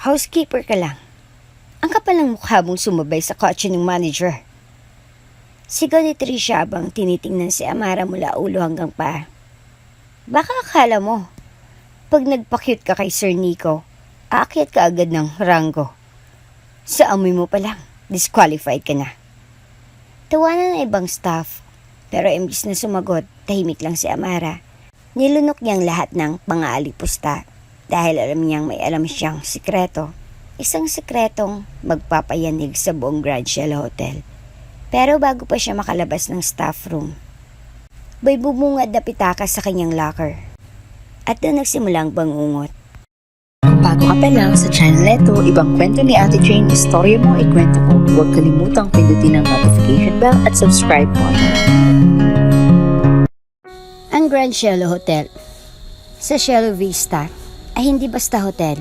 Housekeeper ka lang. Ang kapal ng mukha mong sumabay sa kotse ng manager. Sigaw ni Tricia habang tinitingnan si Amara mula ulo hanggang paa. Baka akala mo, pag nagpa-cute ka kay Sir Nico, aakyat ka agad ng rango. Sa amoy mo pa lang, disqualified ka na. Tawanan ng ibang staff, pero imbis na sumagot, tahimik lang si Amara. Nilunok niyang lahat ng pangaalipusta dahil alam niyang may alam siyang sikreto. Isang sikretong magpapayanig sa buong Grand Cielo Hotel. Pero bago pa siya makalabas ng staff room, may bumungad na pitaka sa kanyang locker. At doon nagsimulang bangungot. Bago ka pa lang sa channel ito, ibang kwento ni Ate Jane, istorya mo, ikwento ko. Huwag kalimutang pindutin ang notification bell at subscribe po. Ang Grand Cielo Hotel sa Cielo Vista ay hindi basta hotel.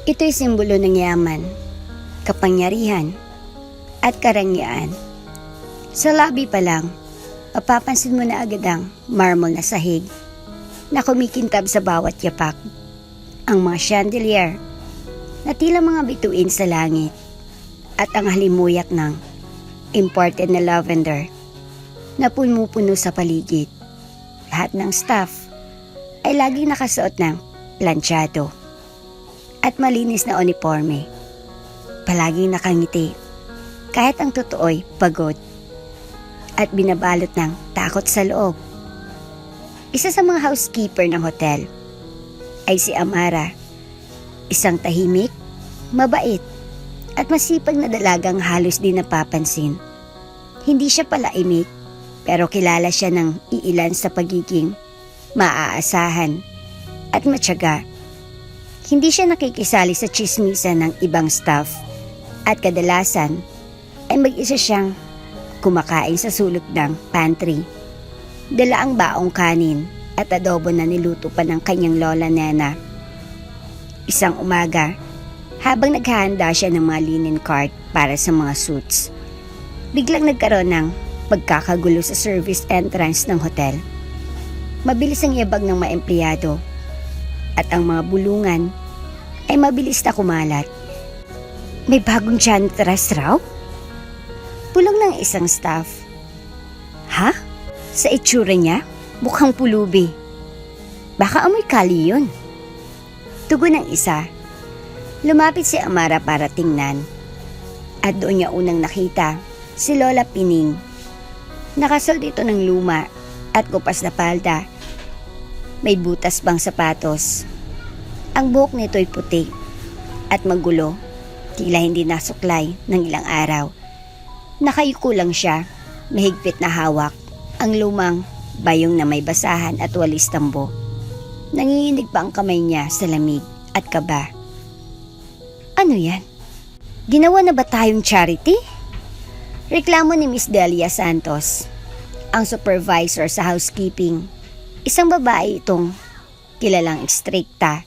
Ito'y simbolo ng yaman, kapangyarihan, at karangyaan. Sa lobby pa lang, mapapansin mo na agad ang marble na sahig na kumikintab sa bawat yapak. Ang mga chandelier na tila mga bituin sa langit at ang halimuyak ng imported na lavender na pumupuno sa paligid. Lahat ng staff ay laging nakasuot ng planchado at malinis na uniforme. Palaging nakangiti kahit ang totoo'y pagod at binabalot ng takot sa loob. Isa sa mga housekeeper ng hotel ay si Amara, isang tahimik, mabait at masipag na dalagang halos di napapansin. Hindi siya palaimik pero kilala siya ng iilan sa pagiging maaasahan at matyaga. Hindi siya nakikisali sa tsismisan ng ibang staff at kadalasan ay mag-isa siyang kumakain sa sulok ng pantry. Dala ang baong kanin at adobo na niluto pa ng kanyang lola Nena. Isang umaga, habang naghahanda siya ng mga linen cart para sa mga suits, biglang nagkaroon ng pagkakagulo sa service entrance ng hotel. Mabilis ang yabag ng mga empleyado at ang mga bulungan ay mabilis na kumalat. May bagong janitress raw? Pulong ng isang staff. Ha? Sa itsura niya, mukhang pulubi. Baka amoy kali yun. Tugon ng isa. Lumapit si Amara para tingnan. At doon niya unang nakita si Lola Pining. Nakasuot ito ng luma at kupas na palda. May butas pang sapatos. Ang buhok nito'y puti at magulo, tila hindi nasuklay ng ilang araw. Nakayuko lang siya, mahigpit na hawak ang lumang bayong na may basahan at walis tambo. Nanginginig pa ang kamay niya sa lamig at kaba. Ano yan? Ginawa na ba tayong charity? Reklamo ni Miss Delia Santos, ang supervisor sa housekeeping. Isang babae itong kilalang ekstrikta,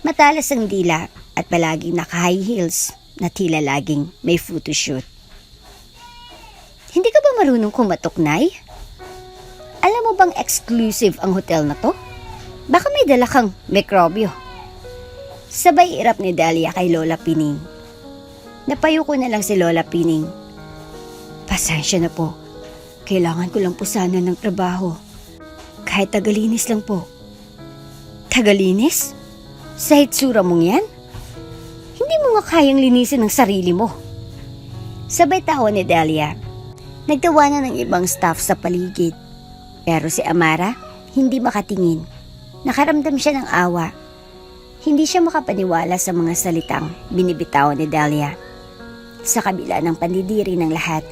matalas ang dila at palaging naka-high heels na tila laging may photoshoot. Hindi ka ba marunong kumatok, Nay? Alam mo bang exclusive ang hotel na to? Baka may dala kang mikrobyo. Sabay irap ni Delia kay Lola Pining. Napayuko na lang si Lola Pining. Pasensya na po. Kailangan ko lang po sana ng trabaho. Kahit tagalinis lang po. Tagalinis? Sa hitsura mong yan? Hindi mo nga kayang linisin ang sarili mo. Sabay tawa ni Delia. Nagtawanan ng ibang staff sa paligid. Pero si Amara, hindi makatingin. Nakaramdam siya ng awa. Hindi siya makapaniwala sa mga salitang binibitawan ni Delia. Sa kabila ng pandidiri ng lahat,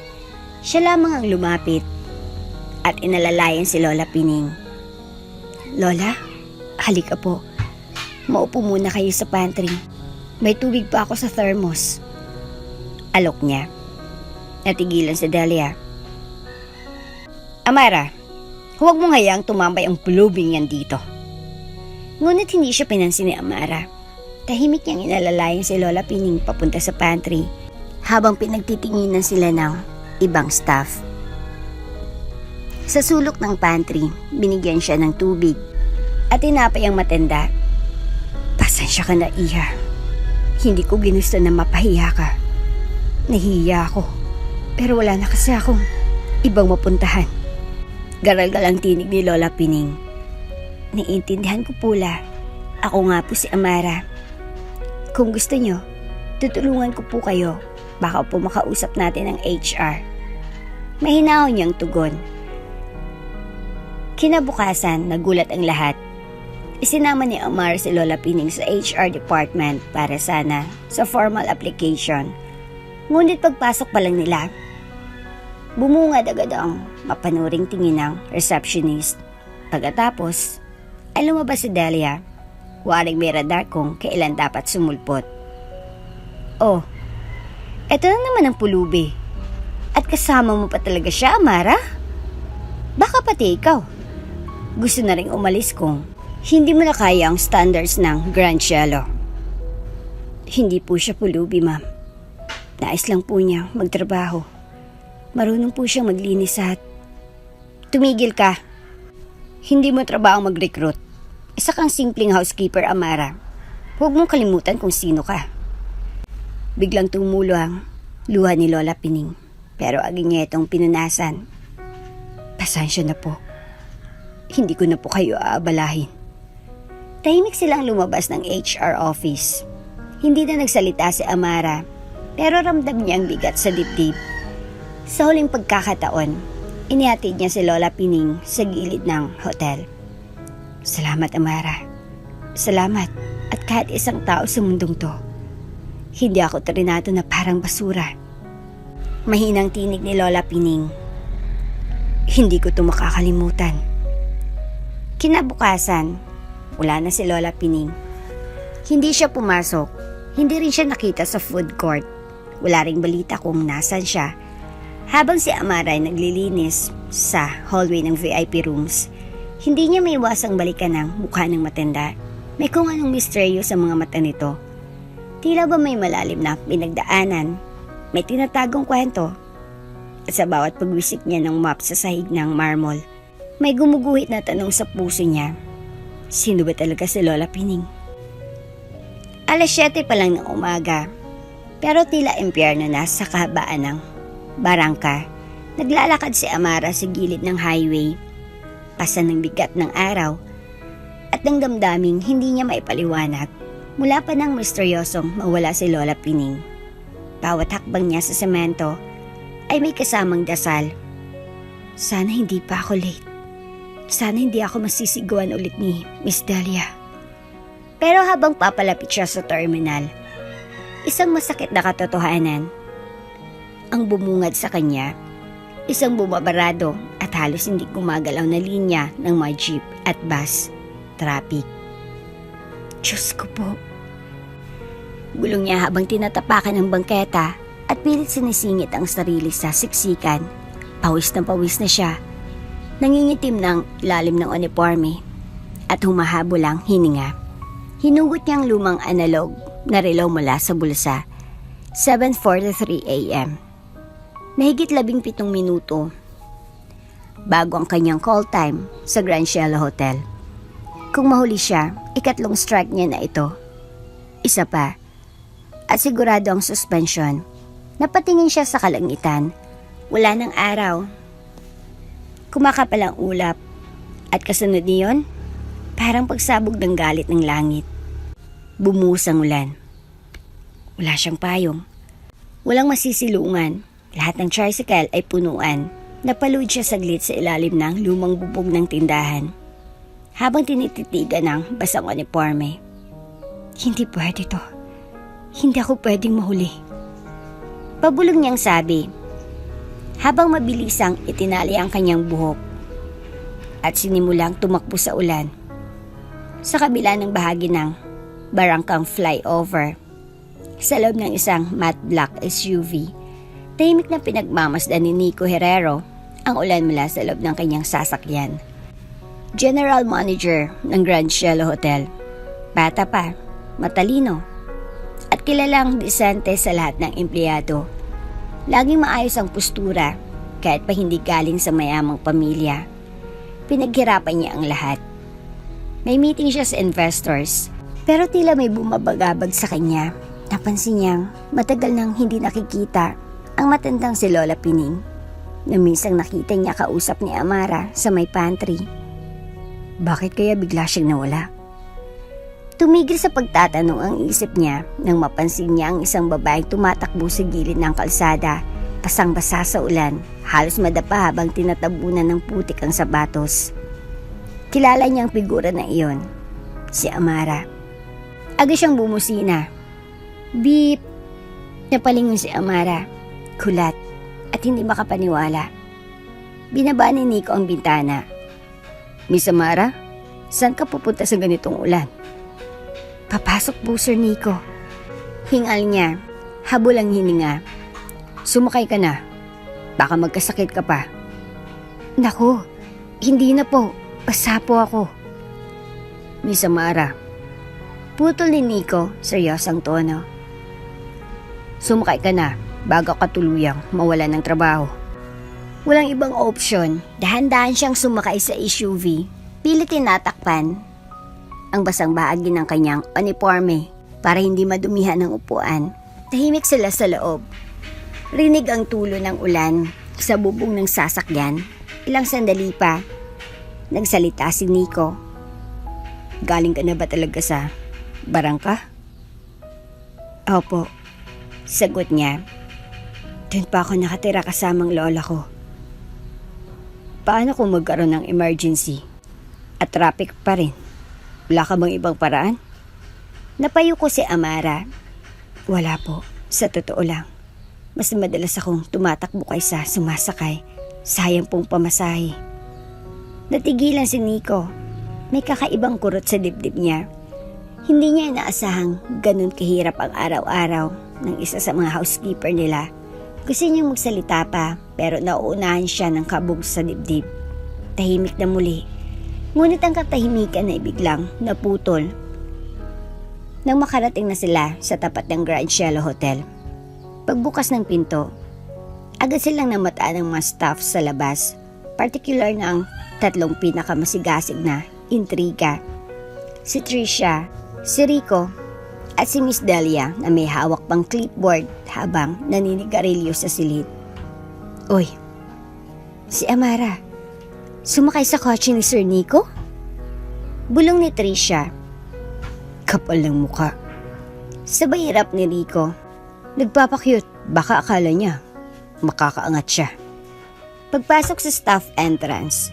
siya lamang ang lumapit at inalalayan si Lola Pining. Lola, halika po. Maupo muna kayo sa pantry. May tubig pa ako sa thermos. Alok niya. Natigilan si Delia. Amara, huwag mong hayaang tumambay ang pulubing yan dito. Ngunit hindi siya pinansin ni Amara. Tahimik niyang inalalayan si Lola Pining papunta sa pantry habang pinagtitinginan sila ng ibang staff. Sa sulok ng pantry, binigyan siya ng tubig at tinapay ang matanda. Pasensya ka na, Iha. Hindi ko ginusto na mapahiya ka. Nahihiya ako. Pero wala na kasi akong ibang mapuntahan. Garal-galang tinig ni Lola Pining. Naiintindihan ko pula. Ako nga po si Amara. Kung gusto nyo, tutulungan ko po kayo. Baka po makausap natin ang HR. Mahinahon niyang tugon. Kinabukasan, nagulat ang lahat. Isinama ni Amara si Lola Pining sa HR department para sana sa formal application. Ngunit pagpasok pa lang nila, bumungad agad ang mapanuring tingin ng receptionist. Pagkatapos, ay lumabas si Delia. Waring may radar kung kailan dapat sumulpot. Oh, eto na naman ang pulubi. At kasama mo pa talaga siya, Amara? Baka pati ikaw. Gusto na rin umalis kung hindi mo na kaya ang standards ng Grand Cielo. Hindi po siya pulubi, ma'am. Nais lang po niya magtrabaho. Marunong po siyang maglinis at... Tumigil ka. Hindi mo trabaho mag-recruit. Isa kang simpleng housekeeper, Amara. Huwag mong kalimutan kung sino ka. Biglang tumulo ang luha ni Lola Pining. Pero agad niya itong pinunasan. Pasensya na po. Hindi ko na po kayo aabalahin. Tahimik silang lumabas ng HR office. Hindi na nagsalita si Amara, pero ramdam niya ang bigat sa dibdib. Sa huling pagkakataon, inihatid niya si Lola Pining sa gilid ng hotel. Salamat, Amara. Salamat. At kahit isang tao sa mundong to, hindi ako trinato na parang basura. Mahinang tinig ni Lola Pining. Hindi ko ito makakalimutan. Kinabukasan, wala na si Lola Pining. Hindi siya pumasok. Hindi rin siya nakita sa food court. Wala ring balita kung nasan siya. Habang si Amara ay naglilinis sa hallway ng VIP rooms, hindi niya maiwasang balikan ang mukha ng matanda. May kung anong misteryo sa mga mata nito. Tila ba may malalim na pinagdaanan, may tinatagong kwento. At sa bawat pagwisik niya ng map sa sahig ng marmol, may gumuguhit na tanong sa puso niya. Sino ba talaga si Lola Pining? Alas 7 pa lang ng umaga, pero tila impyerno na sa kahabaan ng barangka. Naglalakad si Amara sa gilid ng highway, pasan ng bigat ng araw, at ng damdaming hindi niya maipaliwanag. Mula pa nang misteryosong mawala si Lola Pining. Bawat hakbang niya sa semento ay may kasamang dasal. Sana hindi pa ako late. Sana hindi ako masisiguan ulit ni Miss Delia. Pero habang papalapit siya sa terminal, isang masakit na katotohanan ang bumungad sa kanya. Isang bumabarado at halos hindi gumagalaw na linya ng mga jeep at bus. Traffic. Diyos ko po. Gulong niya habang tinatapakan ng bangketa at pilit sinisingit ang sarili sa siksikan. Pawis na siya. Nangingitim ng lalim ng uniforme at humahabol ang hininga. Hinugot niyang lumang analog na relo mula sa bulsa. 7:43 a.m. Mahigit 17 minuto bago ang kanyang call time sa Grand Cielo Hotel. Kung mahuli siya, ikatlong strike niya na ito. Isa pa. At sigurado ang suspension. Napatingin siya sa kalangitan. Wala ng araw. Kumakapal ang ulap. At kasunod niyon, parang pagsabog ng galit ng langit. Bumuhos ang ulan. Wala siyang payong. Walang masisilungan. Lahat ng tricycle ay punuan. Napaluid siya saglit sa ilalim ng lumang bubog ng tindahan. Habang tinititigan ng basang uniforme. Hindi pwede to. Hindi ako pwedeng mahuli. Pabulong niyang sabi. Habang mabilisang itinali ang kanyang buhok. At sinimulang tumakbo sa ulan. Sa kabila ng bahagi ng barangkang flyover. Sa loob ng isang matte black SUV. Tahimik na pinagmamasdan ni Nico Herrero ang ulan mula sa loob ng kanyang sasakyan. General Manager ng Grand Cielo Hotel. Bata pa, matalino, at kilalang disente sa lahat ng empleyado. Laging maayos ang postura kahit pa hindi galing sa mayamang pamilya. Pinaghirapan niya ang lahat. May meeting siya sa investors pero tila may bumabagabag sa kanya. Napansin niyang matagal nang hindi nakikita ang matandang si Lola Pining na minsang nakita niya kausap ni Amara sa may pantry. Bakit kaya bigla siyang nawala? Tumigil sa pagtatanong ang isip niya nang mapansin niya ang isang babaeng tumatakbo sa gilid ng kalsada, basang-basa sa ulan, halos madapa habang tinatabunan ng putik ang sapatos. Kilala niya ang figura na iyon, si Amara. Agad siyang bumusina. Beep! Napalingon si Amara, kulat at hindi makapaniwala. Binaba ni Nico ang bintana. Miss Amara, saan ka pupunta sa ganitong ulan? Papasok po, Sir Nico. Hingal niya, habol ang hininga. Sumakay ka na. Baka magkasakit ka pa. Naku, hindi na po. Basa po ako. Miss Amara. Putol ni Nico, seryosang tono. Sumakay ka na bago ka tuluyang mawalan ng trabaho. Walang ibang opsyon. Dahan-dahan siyang sumakay sa SUV. Pilit tinatakpan ang basang bahagi ng kanyang uniforme para hindi madumihan ng upuan. Tahimik sila sa loob. Rinig ang tulo ng ulan sa bubong ng sasakyan. Ilang sandali pa, nagsalita si Nico. Galing ka na ba talaga sa barangka? Opo, sagot niya. Doon pa ako nakatira kasamang lola ko. Paano kung magkaroon ng emergency at traffic pa rin? Wala ka bang ibang paraan? Napayo ko si Amara. Wala po, sa totoo lang. Mas madalas akong tumatakbo kaysa sumasakay. Sayang pong pamasahe. Natigilan si Nico. May kakaibang kurot sa dibdib niya. Hindi niya inaasahang ganun kahirap ang araw-araw ng isa sa mga housekeeper nila. Gusto niyang magsalita pa pero nauunahan siya ng kabog sa dibdib. Tahimik na muli. Ngunit ang katahimikan ay biglang naputol. Nang makarating na sila sa tapat ng Grand Cielo Hotel. Pagbukas ng pinto, agad silang namataan ng mga staff sa labas. Particular na ang tatlong pinakamasigasig na intriga. Si Trisha, si Rico, at si Miss Delia na may hawak pang clipboard habang naninigarilyo sa silid. Uy, si Amara, sumakay sa kotse ni Sir Nico? Bulong ni Trisha. Kapal ng muka. Sabay hirap ni Rico. Nagpapakyut, baka akala niya makakaangat siya. Pagpasok sa staff entrance,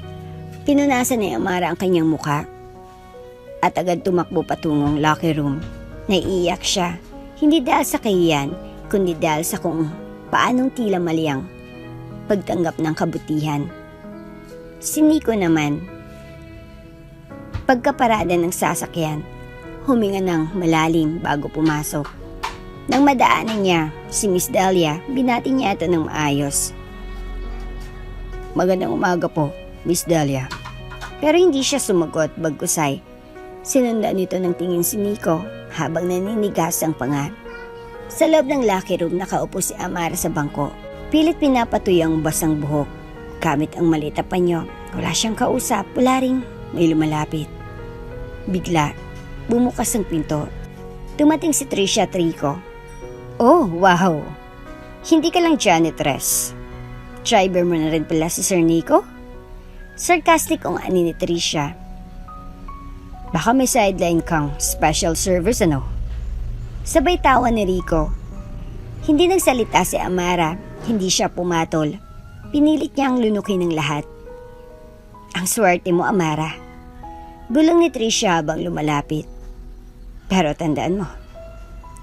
pinunasan ni Amara ang kanyang muka at agad tumakbo patungong locker room. Naiiyak siya, hindi dahil sa kahiyan, kundi dahil sa kung paanong tila mali ang pagtanggap ng kabutihan. Si Nico naman, pagkaparada ng sasakyan, huminga ng malalim bago pumasok. Nang madaanan niya si Miss Delia, binati niya ito ng maayos. Magandang umaga po, Miss Delia. Pero hindi siya sumagot bagkusay. Sinundan nito ng tingin si Nico habang naninigas ang panga. Sa loob ng locker room nakaupo si Amara sa bangko. Pilit pinapatuyo ang basang buhok. Gamit ang maliit na panyo, wala siyang kausap, wala ring may lumalapit. Bigla, bumukas ang pinto. Dumating si Trisha at Rico. Oh, wow! Hindi ka lang janitress. Driver mo na rin pala si Sir Nico? Sarcastic ang ani ni Trisha. Baka may sideline kang special service ano? Sabay tawa ni Rico. Hindi nagsalita si Amara, hindi siya pumatol. Pinilit niya ang lunukin ng lahat. Ang swerte mo, Amara. Bulong ni Trisha habang lumalapit. Pero tandaan mo,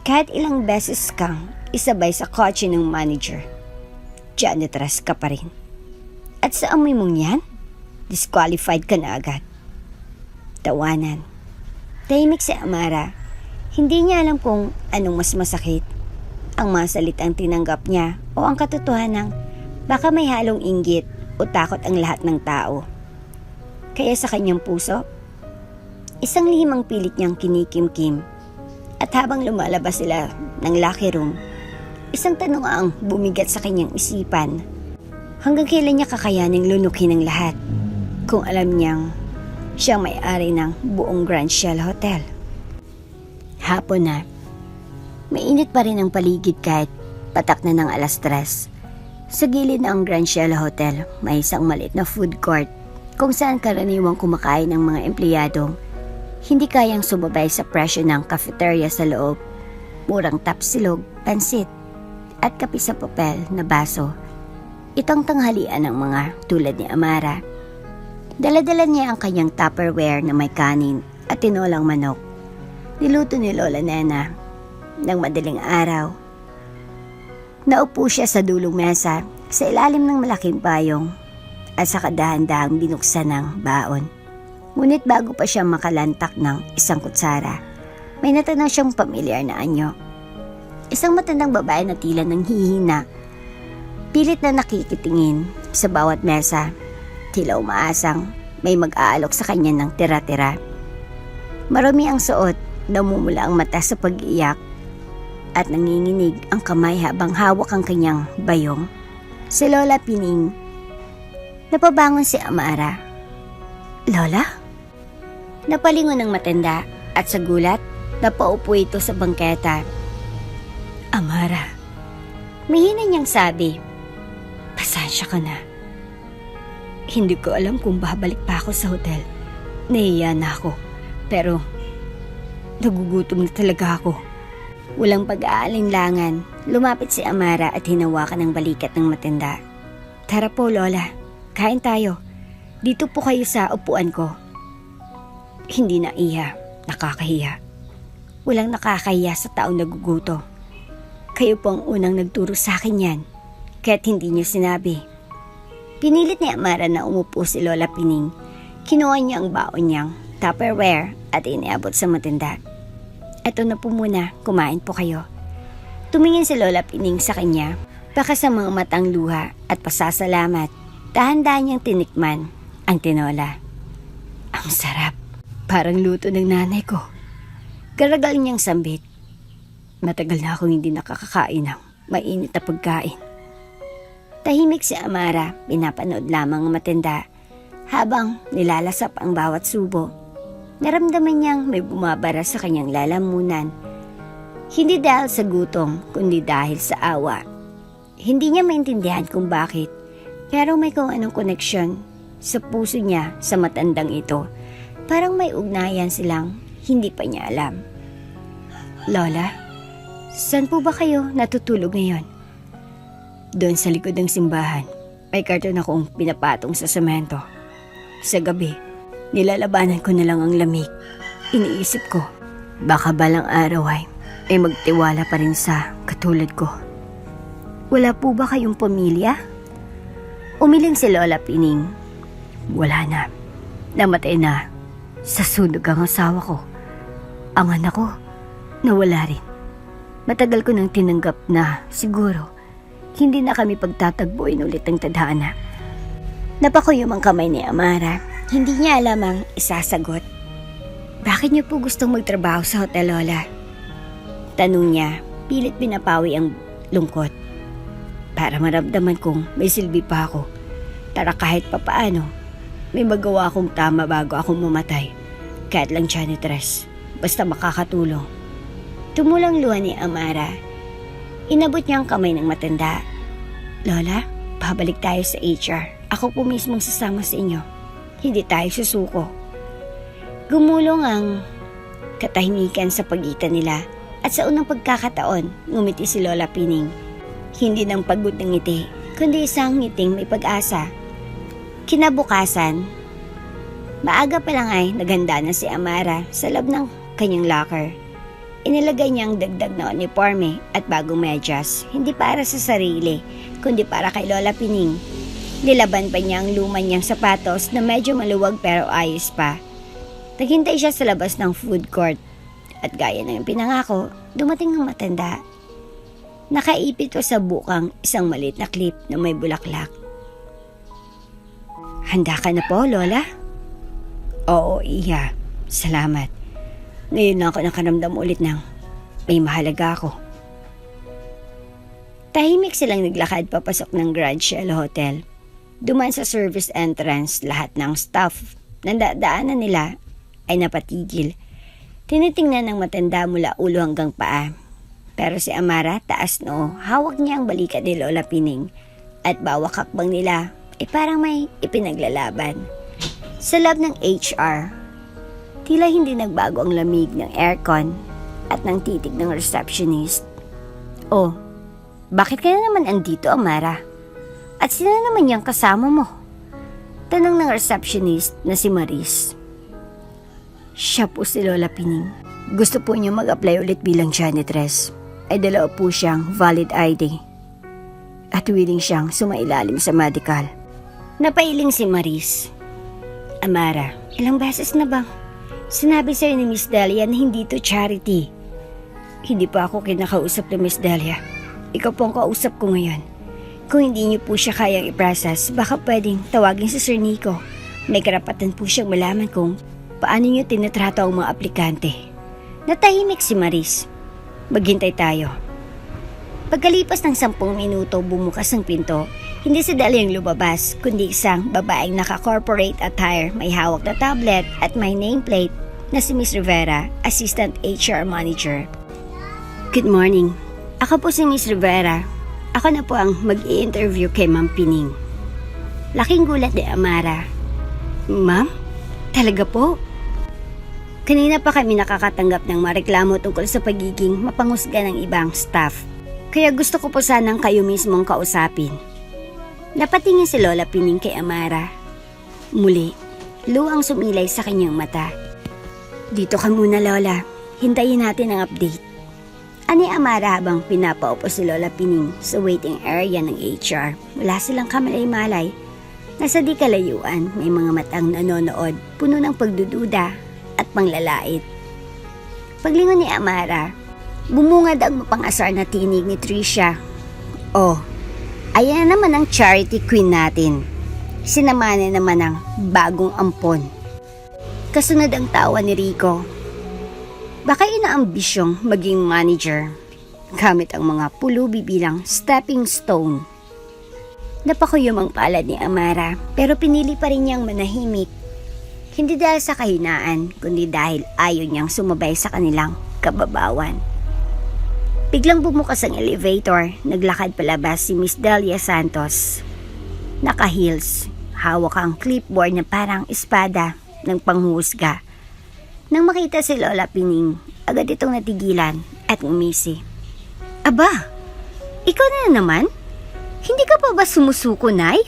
kahit ilang beses kang isabay sa kotse ng manager, janitress ka pa rin. At sa amoy mong yan, disqualified ka na agad. Tawanan. Tahimik si Amara. Hindi niya alam kung anong mas masakit. Ang mga salitang tinanggap niya o ang katotohanan baka may halong inggit o takot ang lahat ng tao. Kaya sa kanyang puso, isang lihimang pilit niyang kinikimkim. At habang lumalabas sila ng locker room, isang tanong ang bumigat sa kanyang isipan. Hanggang kailan niya kakayaning lunukin ng lahat kung alam niyang siyang may-ari ng buong Grand Cielo Hotel? Hapon na. Mainit pa rin ang paligid kahit patak na ng 3:00. Sa gilid ng Grand Cielo Hotel, may isang maliit na food court kung saan karaniwang kumakain ng mga empleyadong hindi kayang sumabay sa presyo ng cafeteria sa loob. Murang tapsilog, pansit, at kape sa papel na baso. Itong tanghalian ng mga tulad ni Amara. Dala-dala niya ang kanyang Tupperware na may kanin at tinolang manok. Niluto ni Lola Nena ng madaling araw. Naupo siya sa dulong mesa sa ilalim ng malaking payong at sa kadahan-dahang binuksan ng baon. Ngunit bago pa siya makalantak ng isang kutsara, may natanong siyang pamilyar na anyo. Isang matandang babae na tila nang hihina, pilit na nakikitingin sa bawat mesa, tila umaasang may mag-aalok sa kanya ng tira-tira. Marami ang suot, namumula ang mata sa pag-iyak, at nanginginig ang kamay habang hawak ang kanyang bayong. Si Lola Pining. Napabangon si Amara. Lola? Napalingon ng matanda at sa gulat, napaupo ito sa bangketa. Amara. Mahina niyang sabi, pasensya ka na. Hindi ko alam kung babalik pa ako sa hotel. Nahiya na ako. Pero, nagugutom na talaga ako. Walang pag-aalinlangan, lumapit si Amara at hinawakan ng balikat ng matanda. Tara po, Lola. Kain tayo. Dito po kayo sa upuan ko. Hindi na iya. Nakakahiya. Walang nakakahiya sa taong naguguto. Kayo po ang unang nagturo sa akin yan. Kaya't hindi niyo sinabi. Pinilit ni Amara na umupo si Lola Pining. Kinuha niya ang baon niyang Tupperware at iniabot sa matanda. Eto na po muna, kumain po kayo. Tumingin si Lola Pining sa kanya, baka sa mga matang luha at pasasalamat. Dahan-dahan niyang tinikman ang tinola. Ang sarap, parang luto ng nanay ko. Garagal niyang sambit. Matagal na akong hindi nakakakain ng mainit na pagkain. Tahimik si Amara, pinapanood lamang ang matanda habang nilalasap ang bawat subo. Naramdaman niyang may bumabara sa kanyang lalamunan. Hindi dahil sa gutom, kundi dahil sa awa. Hindi niya maintindihan kung bakit, pero may kung anong koneksyon sa puso niya sa matandang ito. Parang may ugnayan silang hindi pa niya alam. Lola, saan po ba kayo natutulog ngayon? Doon sa likod ng simbahan, may karton akong pinapatong sa semento. Sa gabi, nilalabanan ko na lang ang lamig. Iniisip ko, baka balang araw ay magtiwala pa rin sa katulad ko. Wala po ba kayong pamilya? Umiling si Lola Pining. Wala na. Namatay na. Sa sunog ang asawa ko. Ang anak ko, nawala rin. Matagal ko nang tinanggap na siguro hindi na kami pagtatagpuin ulit ng tadhana. Napakuyom ang kamay ni Amara. Hindi niya alam ang isasagot. Bakit niyo po gustong magtrabaho sa hotel, Lola? Tanong niya, pilit pinapawi ang lungkot. Para maramdaman kong may silbi pa ako. Para kahit papaano, may magawa akong tama bago akong mamatay. Kahit lang janitress, basta makakatulong. Tumulang luha ni Amara. Inabot niya ang kamay ng matanda. Lola, pabalik tayo sa HR. Ako po mismong sasama sa inyo. Hindi tayo susuko. Gumulong ang katahimikan sa pagitan nila at sa unang pagkakataon, ngumiti si Lola Pining. Hindi ng pagod ng ngiti, kundi isang ngiting may pag-asa. Kinabukasan, maaga pa lang ay naganda na si Amara sa loob ng kanyang locker. Inilagay niya ang dagdag na uniforme at bagong medyas, hindi para sa sarili, kundi para kay Lola Pining. Nilaban pa niya ang luma niyang sapatos na medyo maluwag pero ayos pa. Naghintay siya sa labas ng food court at gaya ng pinangako, dumating ang matanda. Nakaipit ko sa bukang isang maliit na clip na may bulaklak. Handa ka na po, Lola? Oo, Iya. Salamat. Ngayon na ako nakaramdam ulit ng may mahalaga ako. Tahimik silang naglakad papasok ng Grand Cielo Hotel. Duman sa service entrance, lahat ng staff na dadaanan nila ay napatigil. Tinitingnan ng matanda mula ulo hanggang paa. Pero si Amara, taas noo, hawak niya ang balikat ni Lola Pining at bawat hakbang nila ay parang may ipinaglalaban. Sa lab ng HR, tila hindi nagbago ang lamig ng aircon at ng titig ng receptionist. Oh, bakit ka na naman andito, Amara? At sino naman yung kasama mo? Tanong ng receptionist na si Maris. Siya po si Lola Pining. Gusto po niya mag-apply ulit bilang janitress. Ay dalawa po siyang valid ID. At willing siyang sumailalim sa medical. Napailing si Maris. Amara, ilang beses na bang sinabi sa'yo ni Miss Delia na hindi to charity? Hindi pa ako kinakausap ni Miss Delia. Ikaw po ang kausap ko ngayon. Kung hindi niyo po siya kayang i-process, baka pwedeng tawagin si Sir Nico. May karapatan po siyang malaman kung paano niyo tinatrato ang mga aplikante. Natahimik si Maris. Maghintay tayo. Pagkalipas ng 10 minuto, bumukas ang pinto. Hindi si Delia ang lumabas, kundi isang babaeng naka-corporate attire, may hawak na tablet at may nameplate na si Miss Rivera, Assistant HR Manager. Good morning. Ako po si Miss Rivera. Ako na po ang mag-i-interview kay Ma'am Pining. Laking gulat ni Amara. Ma'am? Talaga po? Kanina pa kami nakakatanggap ng mareklamo tungkol sa pagiging mapanghusga ng ibang staff. Kaya gusto ko po sanang kayo mismong kausapin. Napatingin si Lola Pining kay Amara. Muli, luwang sumilay sa kanyang mata. Dito ka muna, Lola. Hintayin natin ang update. Ani Amara habang pinapaupo si Lola Pining sa waiting area ng HR. Wala silang kamalay-malay. Nasa di kalayuan, may mga matang nanonood, puno ng pagdududa at panglalait. Paglingon ni Amara, bumungad ang mapang-asar na tinig ni Tricia. Oh, ayan na naman ang charity queen natin. Sinamana naman ang bagong ampon. Kasunod ang tawa ni Rico. Baka inaambisyong maging manager gamit ang mga pulubi bilang stepping stone. Napakuyom ang palad ni Amara pero pinili pa rin niyang manahimik. Hindi dahil sa kahinaan kundi dahil ayaw niyang sumabay sa kanilang kababawan. Biglang bumukas ang elevator, naglakad palabas si Miss Delia Santos. Naka-heels, hawak ang clipboard na parang espada ng panghuhusga. Nang makita si Lola Pining, agad itong natigilan at umisi. Aba, ikaw na naman? Hindi ka pa ba sumusuko, Nay?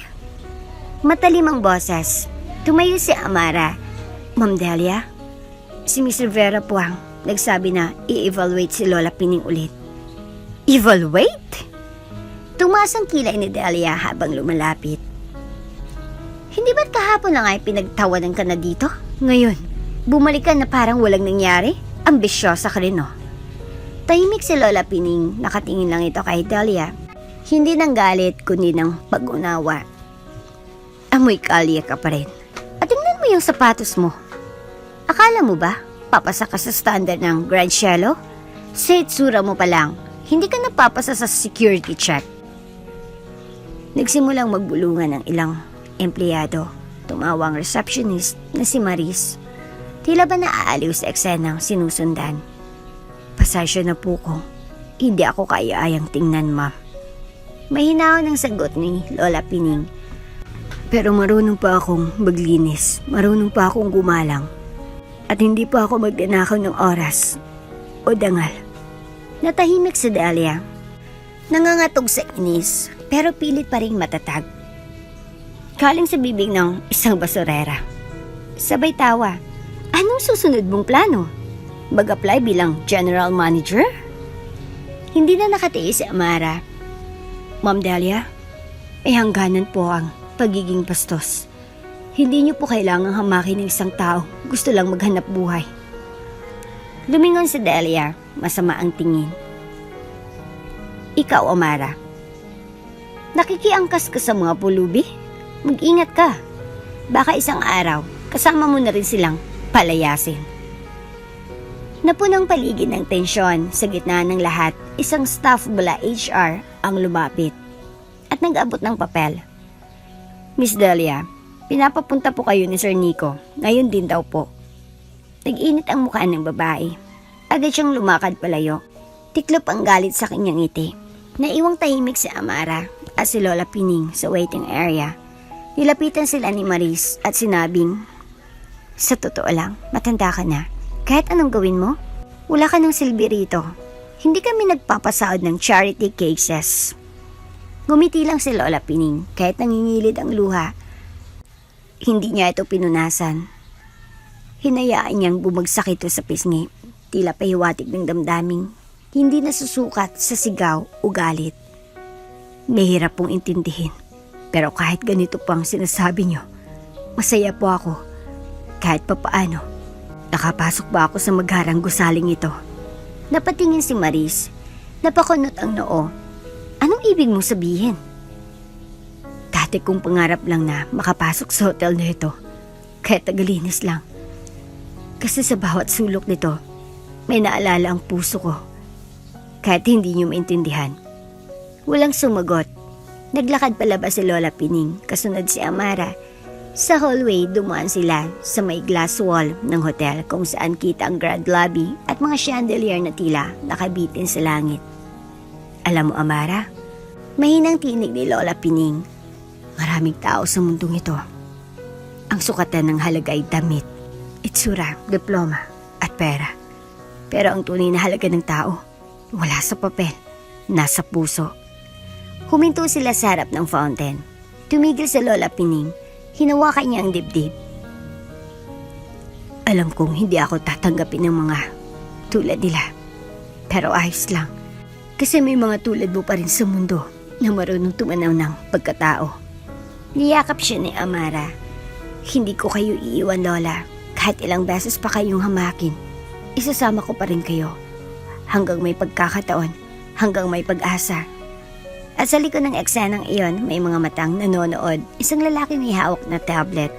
Matalim ang boses. Tumayo si Amara. Ma'am Delia, si Miss Rivera po ang nagsabi na i-evaluate si Lola Pining ulit. Evaluate? Tumaas ang kilay ni Delia habang lumalapit. Hindi ba't kahapon lang ay pinagtawanan ka na dito? Ngayon, bumalik ka na parang walang nangyari? Ambisyosa ka rin, no? Tahimik si Lola Pining, nakatingin lang ito kay Delia. Hindi ng galit, kundi ng pag-unawa. Amoy kalye ka pa rin. At tingnan mo yung sapatos mo. Akala mo ba, papasa ka sa standard ng Grand Cielo? Sa itsura mo pa lang, hindi ka napapasa sa security check. Nagsimulang magbulungan ng ilang empleyado. Tumawa ang receptionist na si Maris. Tila ba naaaliw sa eksenang sinusundan. Pasensya na po ko. Hindi ako kaya-ayang tingnan, ma'am. Mahinaw ng sagot ni Lola Pining. Pero marunong pa akong maglinis. Marunong pa akong gumalang. At hindi pa ako magdanakaw ng oras o dangal. Natahimik si Delia. Nangangatog sa inis pero pilit pa ring matatag. Galing sa bibig ng isang basurera. Sabay tawa. Anong susunod mong plano? Mag-apply bilang general manager? Hindi na nakatiis si Amara. Ma'am Delia, may hangganan po ang pagiging bastos. Hindi niyo po kailangang hamakin ng isang tao. Gusto lang maghanap buhay. Lumingon si Delia, masama ang tingin. Ikaw, Amara, nakikiangkas ka sa mga pulubi? Mag-ingat ka. Baka isang araw, kasama mo na rin silang palayasin. Napunang paligid ng tensyon sa gitna ng lahat, isang staff mula HR ang lumapit at nag-abot ng papel. Miss Delia, pinapapunta po kayo ni Sir Nico. Ngayon din daw po. Nag-init ang mukha ng babae. Agad siyang lumakad palayo. Tiklop ang galit sa kanyang ngiti. Naiwang tahimik si Amara at si Lola Pining sa waiting area. Nilapitan sila ni Maris at sinabing, "Sa totoo lang, matanda ka na. Kahit anong gawin mo, wala ka ng silbi rito. Hindi kami nagpapasaod ng charity cases." Ngumiti lang si Lola Pining kahit nangingilid ang luha. Hindi niya ito pinunasan. Hinayaan niyang bumagsak ito sa pisngi, tila pahiwatig ng damdaming hindi nasusukat sa sigaw o galit. Mahirap pong intindihin, pero kahit ganito pang sinasabi niyo, masaya po ako. Kahit papaano, nakapasok ba ako sa magharang gusaling ito? Napatingin si Maris, napakunot ang noo. Anong ibig mong sabihin? Dati kong pangarap lang na makapasok sa hotel na ito, kahit tagalinis lang. Kasi sa bawat sulok nito, may naalala ang puso ko. Kahit hindi niyo maintindihan. Walang sumagot. Naglakad palabas si Lola Pining, kasunod si Amara. Sa hallway, dumaan sila sa may glass wall ng hotel kung saan kita ang grand lobby at mga chandelier na tila nakabitin sa langit. Alam mo, Amara, mahinang tinig ni Lola Pining. Maraming tao sa mundong ito. Ang sukatan ng halaga ay damit, itsura, diploma at pera. Pero ang tunay na halaga ng tao, wala sa papel, nasa puso. Huminto sila sa harap ng fountain. Tumigil si Lola Pining, hinawakan niya ang dibdib. Alam kong hindi ako tatanggapin ng mga tulad nila. Pero ayos lang, kasi may mga tulad mo pa rin sa mundo na marunong tumanaw ng pagkatao. Niyakap siya ni Amara. Hindi ko kayo iiwan, Lola. Kahit ilang beses pa kayong hamakin, isasama ko pa rin kayo. Hanggang may pagkakataon, hanggang may pag-asa. At sa likod ng eksenang iyon, may mga matang nanonood. Isang lalaki may hawak na tablet.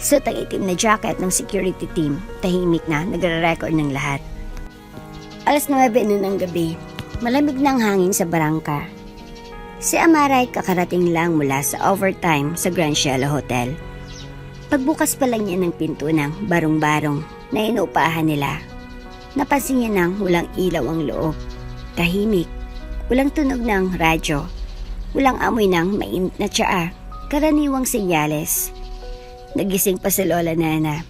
Suot ang itim na jacket ng security team. Tahimik na, nagre-record ng lahat. 9:00 noon ng gabi. Malamig ng hangin sa barangka. Si Amara ay kakarating lang mula sa overtime sa Grand Cielo Hotel. Pagbukas pa lang niya ng pinto ng barong-barong na inuupahan nila, napansin niya nang walang ilaw ang loob. Tahimik, walang tunog ng radyo, walang amoy ng mainit na tsaa, karaniwang senyales. Nagising pa si Lola Nana.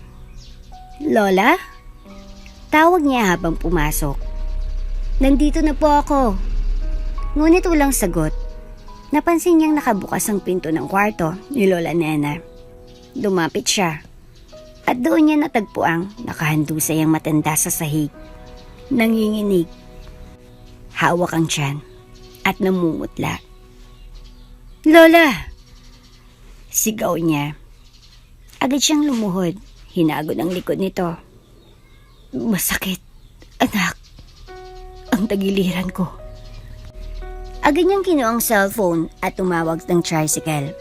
"Lola?" Tawag niya habang pumasok. "Nandito na po ako." Ngunit walang sagot. Napansin niyang nakabukas ang pinto ng kwarto ni Lola Nana. Lumapit siya. At doon niya natagpuang nakahandusay ang matanda sa sahig. Nanginginig. Hawak ang tiyan at namumutla. "Lola!" Sigaw niya. Agad siyang lumuhod. Hinagod ang likod nito. "Masakit, anak. Ang tagiliran ko." Agad niyang kinuha ang cellphone at tumawag ng tricycle.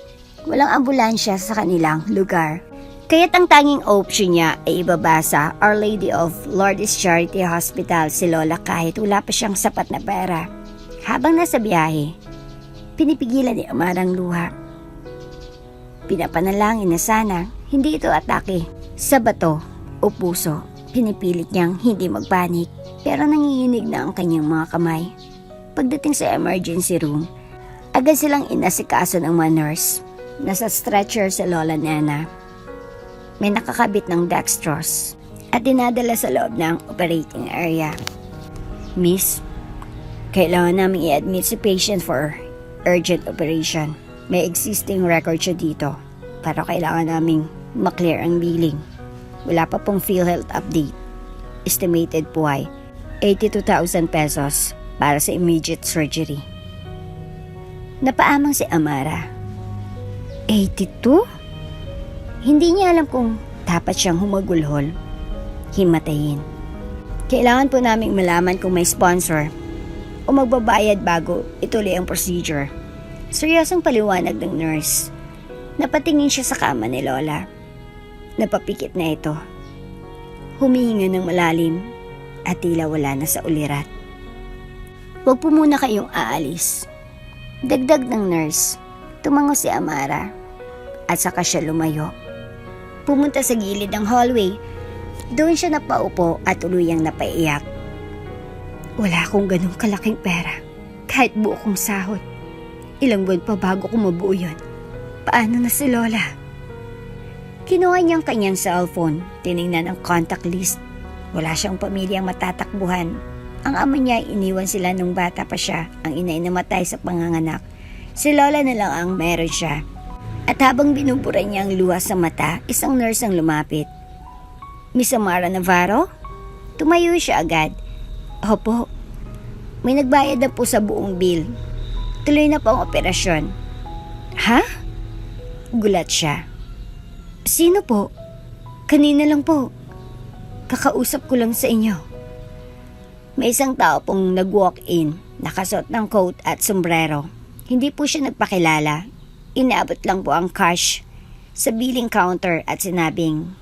Walang ambulansya sa kanilang lugar. Kaya't ang tanging option niya ay ibaba sa Our Lady of Lourdes Charity Hospital si Lola kahit wala pa siyang sapat na pera. Habang nasa biyahe, pinipigilan ni Amara ang luha. Pinapanalangin na sana hindi ito atake sa bato o puso. Pinipilit niyang hindi magpanik pero nanginginig na ang kanyang mga kamay. Pagdating sa emergency room, agad silang inasikaso ng mga nurse. Nasa stretcher si Lola Nana. May nakakabit ng dextrose at dinadala sa loob ng operating area. "Miss, kailangan namin i-admit si patient for urgent operation. May existing record siya dito, pero kailangan naming maklear ang billing. Wala pa pong PhilHealth update. Estimated po ay 82,000 pesos para sa immediate surgery." Napaamang si Amara. 82? Hindi niya alam kung dapat siyang humagulhol, himatayin. "Kailangan po naming malaman kung may sponsor o magbabayad bago ituloy ang procedure." Seryosong paliwanag ng nurse. Napatingin siya sa kama ni Lola. Napapikit na ito. Humihinga ng malalim at tila wala na sa ulirat. "Huwag po muna kayong aalis." Dagdag ng nurse. Tumango si Amara at saka siya lumayo. Pumunta sa gilid ng hallway. Doon siya napaupo at tuluyang napaiyak. Wala akong ganong kalaking pera. Kahit buo kong sahod. Ilang buwan pa bago ko mabuo yun. Paano na si Lola? Kinuha niyang kanyang cellphone, tiningnan ang contact list. Wala siyang pamilyang matatakbuhan. Ang ama niya iniwan sila nung bata pa siya, ang ina ay namatay sa panganganak. Si Lola na lang ang meron siya. At habang binubura niya ang luha sa mata, isang nurse ang lumapit. Miss Amara Navarro? Tumayo siya agad. Opo. May nagbayad na po sa buong bill. Tuloy na po ang operasyon. Ha? Gulat siya. Sino po? Kanina lang po. Kakausap ko lang sa inyo. May isang tao pong nag-walk-in, nakasuot ng coat at sombrero. Hindi po siya nagpakilala. Inaabot lang po ang cash sa billing counter at sinabing,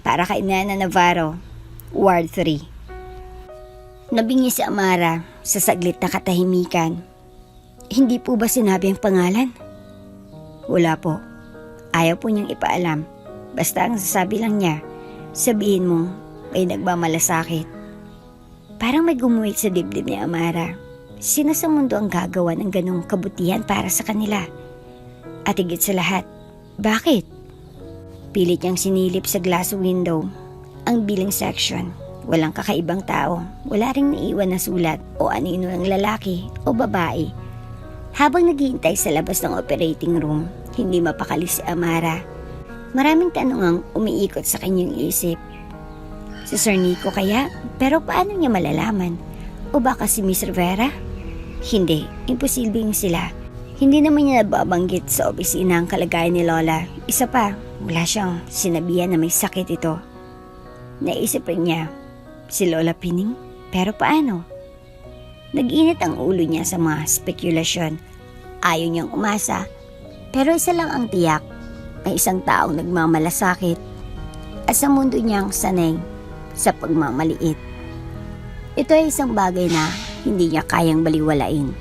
para kay Nana Navarro, Ward 3. Nabingi si Amara sa saglit na katahimikan. Hindi po ba sinabi ang pangalan? Wala po. Ayaw po niyang ipaalam. Basta ang sasabi lang niya, sabihin mo may nagmamalasakit. Parang may gumuhit sa dibdib ni Amara. Sino sa mundo ang gagawa ng ganong kabutihan para sa kanila? At higit sa lahat, bakit? Pilit niyang sinilip sa glass window ang billing section. Walang kakaibang tao, wala ring naiwan na sulat o anino ng lalaki o babae. Habang naghihintay sa labas ng operating room, hindi mapakali si Amara. Maraming tanong ang umiikot sa kanyang isip. Si Sir Nico kaya? Pero paano niya malalaman? O baka si Miss Rivera? Hindi, imposibleng sila. Hindi naman niya nababanggit sa opisina ang kalagayan ni Lola. Isa pa, wala siyang sinabihan na may sakit ito. Naisip rin niya, si Lola Pining? Pero paano? Nag-init ang ulo niya sa mga spekulasyon. Ayaw niyang umasa. Pero isa lang ang tiyak, may isang taong nagmamalasakit. At sa mundo niyang sanay sa pagmamaliit. Ito ay isang bagay na hindi niya kayang baliwalain.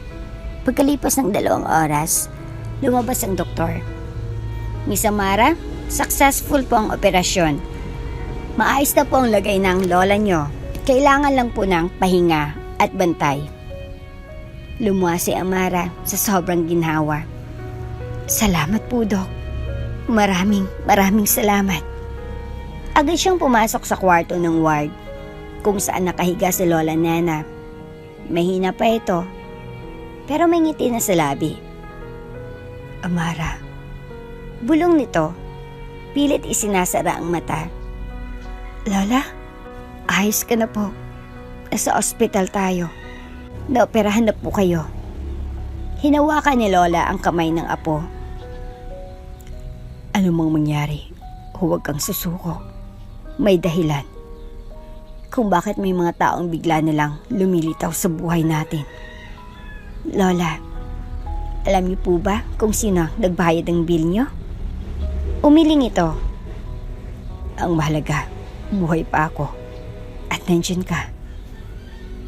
Pagkalipas ng 2 oras, lumabas ang doktor. Miss Amara, successful po ang operasyon. Maayos na po ang lagay ng lola nyo. Kailangan lang po ng pahinga at bantay. Lumuha si Amara sa sobrang ginhawa. Salamat po, Dok. Maraming salamat. Agad siyang pumasok sa kwarto ng ward kung saan nakahiga si Lola Nana. Mahina pa ito, pero may ngiti na sa labi. Amara. Bulong nito, pilit isinasara ang mata. Lola, ayos ka na po. Nasa ospital tayo. Naoperahan na po kayo. Hinawakan ni Lola ang kamay ng apo. Ano mang mangyari, huwag kang susuko. May dahilan kung bakit may mga taong bigla nilang lumilitaw sa buhay natin. Lola, alam niyo po ba kung sino nagbayad ng bill niyo? Umiling ito. Ang mahalaga, buhay pa ako at nandiyan ka.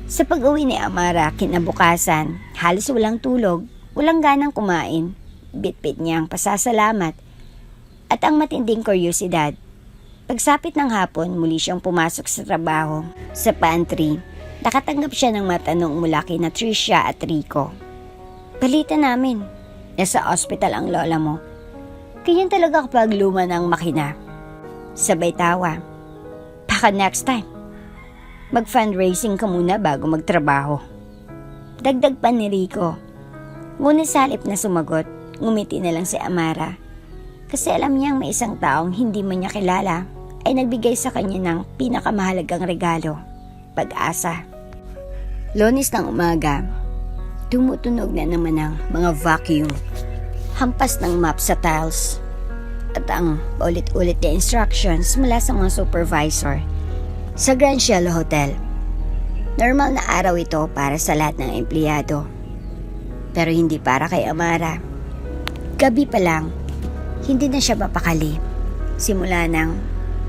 Sa pag-uwi ni Amara kinabukasan, halos walang tulog, walang ganang kumain. Bit-bit niya ang pasasalamat at ang matinding kuryosidad. Pagsapit ng hapon, muli siyang pumasok sa trabaho. Sa pantry, nakatanggap siya ng matanong mula kina Tricia at Rico. Balita namin, nasa ospital ang lola mo. Ganyan talaga kapag luma ng makina. Sabay tawa. Baka next time, mag-fundraising ka muna bago magtrabaho. Dagdag pa ni Rico. Ngunit sa halip na sumagot, ngumiti na lang si Amara. Kasi alam niyang may isang taong hindi man niya kilala ay nagbigay sa kanya ng pinakamahalagang regalo, pag-asa. Lunes ng umaga, tumutunog na naman ang mga vacuum, hampas ng map sa tiles, at ang ulit-ulit na instructions mula sa mga supervisor sa Grand Cielo Hotel. Normal na araw ito para sa lahat ng empleyado, pero hindi para kay Amara. Gabi pa lang, hindi na siya mapakali. Simula nang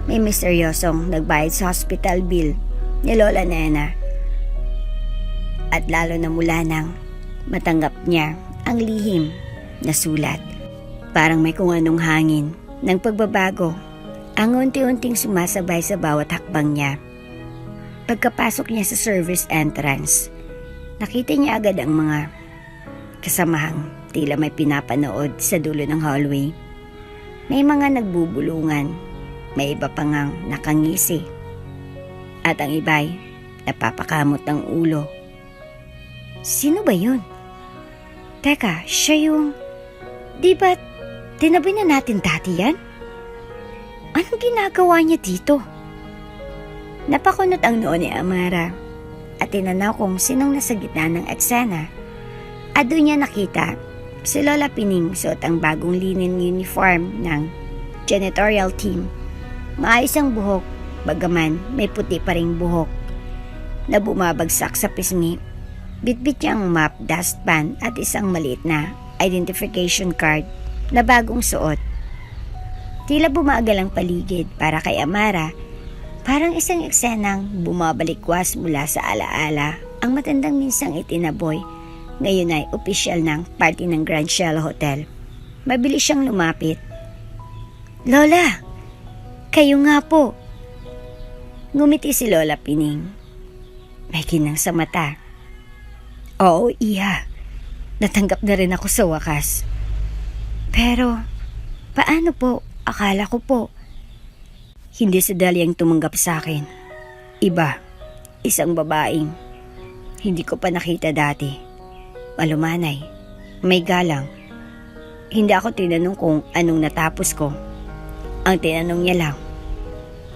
may misteryosong nagbayad sa hospital bill ni Lola Nena. At lalo na mula nang matanggap niya ang lihim na sulat. Parang may kung anong hangin ng pagbabago ang unti-unting sumasabay sa bawat hakbang niya. Pagkapasok niya sa service entrance, nakita niya agad ang mga kasamahang tila may pinapanood sa dulo ng hallway. May mga nagbubulungan, may iba pa ngang nakangisi, at ang iba'y napapakamot ng ulo. Sino ba yun? Teka, siya yung... Di ba tinabi na natin dati yan? Anong ginagawa niya dito? Napakunot ang noo ni Amara at tinanaw kung sinong nasa gitna ng eksena. At doon niya nakita si Lola Pining suot ang bagong linen uniform ng janitorial team. Maayos ang buhok, bagaman may puti pa ring buhok na bumabagsak sa pisngi. Bitbit niya ang map, dustpan at isang maliit na identification card na bagong suot. Tila bumagal ang paligid para kay Amara. Parang isang eksenang bumabalikwas mula sa alaala. Ang matandang minsang itinaboy ngayon ay opisyal ng party ng Grand Cielo Hotel. Mabilis siyang lumapit. Lola, kayo nga po. Ngumiti si Lola Pining. May kinang sa mata. Oo, Iha. Natanggap na rin ako sa wakas. Pero, paano po? Akala ko po. Hindi si Delia ang tumanggap sa akin. Iba, isang babaeng hindi ko pa nakita dati. Malumanay, may galang. Hindi ako tinanong kung anong natapos ko. Ang tinanong niya lang,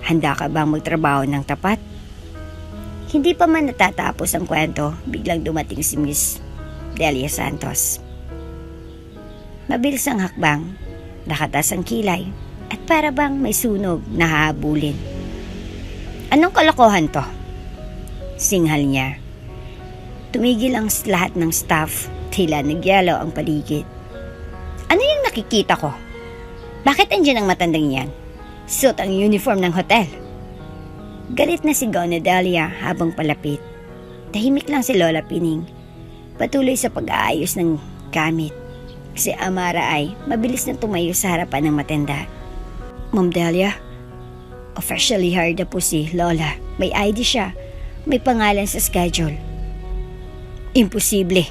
handa ka bang magtrabaho ng tapat? Hindi pa man natatapos ang kwento, biglang dumating si Miss Delia Santos. Mabilis ang hakbang, nakatas ang kilay, at para bang may sunog na hahabulin. Anong kalokohan to? Singhal niya. Tumigil ang lahat ng staff, tila nagyelo ang paligid. Ano yung nakikita ko? Bakit andyan ang matandang yan? Suot ang uniform ng hotel. Galit na sigaw ni Delia habang palapit. Tahimik lang si Lola Pining, patuloy sa pag-aayos ng gamit. Si Amara ay mabilis na tumayo sa harapan ng matanda. Ma'am Delia, officially hired na po si Lola. May ID siya. May pangalan sa schedule. Imposible.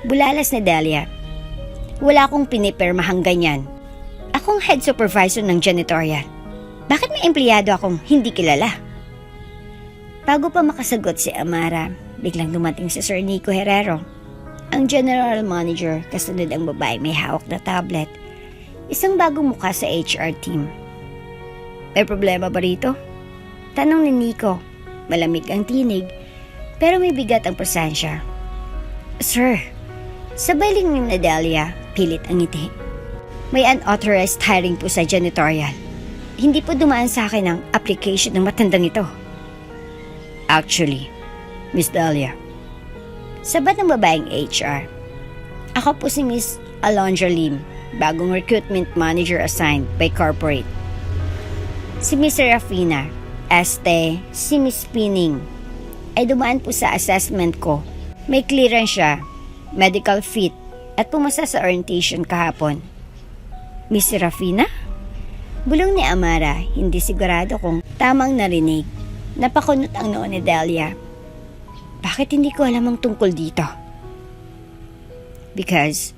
Bulalas na Delia. Wala akong pinipirmahang ganyan. Akong head supervisor ng janitorial. Bakit may empleyado akong hindi kilala? Bago pa makasagot si Amara, biglang dumating si Sir Nico Herrero. Ang general manager, kasunod ang babae may hawak na tablet. Isang bagong mukha sa HR team. May problema ba rito? Tanong ni Nico. Malamig ang tinig, pero may bigat ang presensya. Sir, sabay lingning na Delia, pilit ang ngiti. May unauthorized hiring po sa janitorial. Hindi po dumaan sa akin ang application ng matandang ito. Actually, Miss Delia. Sabat ng babaeng HR. Ako po si Miss Alondra Lim, bagong recruitment manager assigned by corporate. Si Miss Serafina, si Miss Pining, ay dumaan po sa assessment ko. May clearance siya, medical fit, at pumasa sa orientation kahapon. Miss Serafina? Bulong ni Amara, hindi sigurado kung tamang narinig. Napakunot ang noo ni Delia. Bakit hindi ko alam ang tungkol dito? Because,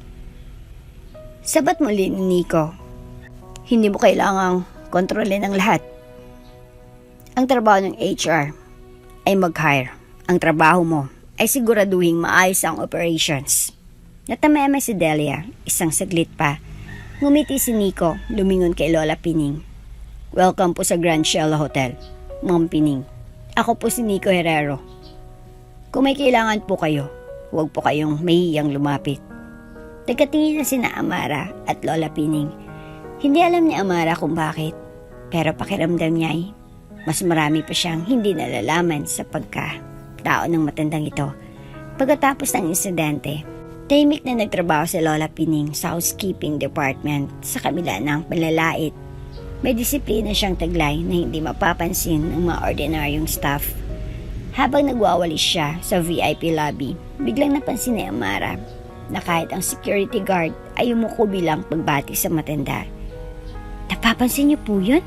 sabat muli ni Nico, hindi mo kailangang kontrolin ang lahat. Ang trabaho ng HR ay mag-hire. Ang trabaho mo ay siguraduhing maayos ang operations. Natameme si Delia, isang saglit pa. Ngumiti si Nico, lumingon kay Lola Pining. Welcome po sa Grand Cielo Hotel, Ma'am Pining. Ako po si Nico Herrero. Kung may kailangan po kayo, huwag po kayong mahihiyang lumapit. Nagkatingin na sina Amara at Lola Pining. Hindi alam ni Amara kung bakit, pero pakiramdam niya ay mas marami pa siyang hindi nalalaman sa pagkatao ng matandang ito. Pagkatapos ng insidente, tahimik na nagtrabaho si Lola Pining sa housekeeping department sa kabila ng palalait. May disiplina siyang taglay na hindi mapapansin ng mga ordinaryong staff. Habang nagwawalis siya sa VIP lobby, biglang napansin ni Amara na kahit ang security guard ay umuko bilang pagbati sa matanda. Napapansin niyo po yun?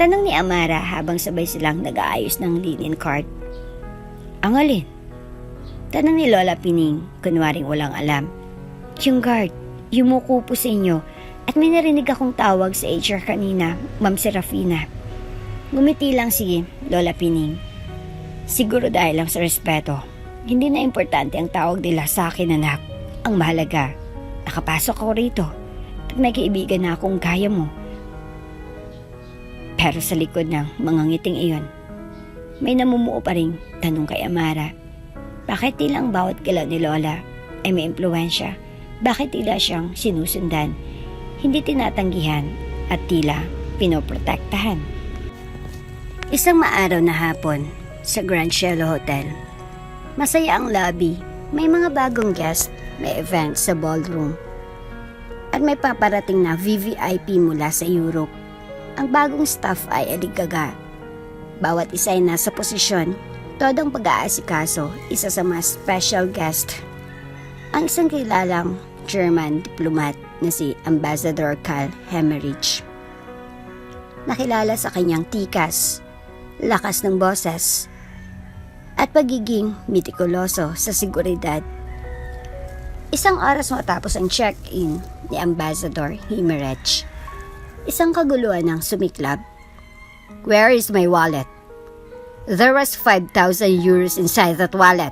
Tanong ni Amara habang sabay silang nag-aayos ng linen cart. Ang alin? Tanong ni Lola Pining, kunwaring walang alam. Yung guard, yumuko po sa inyo at may narinig akong tawag sa HR kanina, Ma'am Serafina. Ngumiti lang si Lola Pining. Siguro dahil lang sa respeto. Hindi na importante ang tawag nila sa akin, anak. Ang mahalaga, nakapasok ako rito at may kaibigan na akong kaya mo. Pero sa likod ng mga ngiting iyon, may namumuo pa ring tanong kay Amara. Bakit tila ang bawat galaw ni Lola ay may impluwensya? Bakit tila siyang sinusundan, hindi tinatanggihan at tila pinoprotektahan? Isang maaraw na hapon sa Grand Cielo Hotel. Masaya ang lobby, may mga bagong guest, may event sa ballroom. At may paparating na VVIP mula sa Europe. Ang bagong staff ay aligaga. Bawat isa ay nasa posisyon, todong pag-aasikaso, isa sa mga special guest. Ang isang kilalang German diplomat na si Ambassador Karl Hemmerich. Nakilala sa kanyang tikas, lakas ng boses, at pagiging mitikuloso sa seguridad. Isang oras matapos ang check-in ni Ambassador Hemmerich, isang kaguluhan ng sumiklab. Where is my wallet? There was 5,000 euros inside that wallet.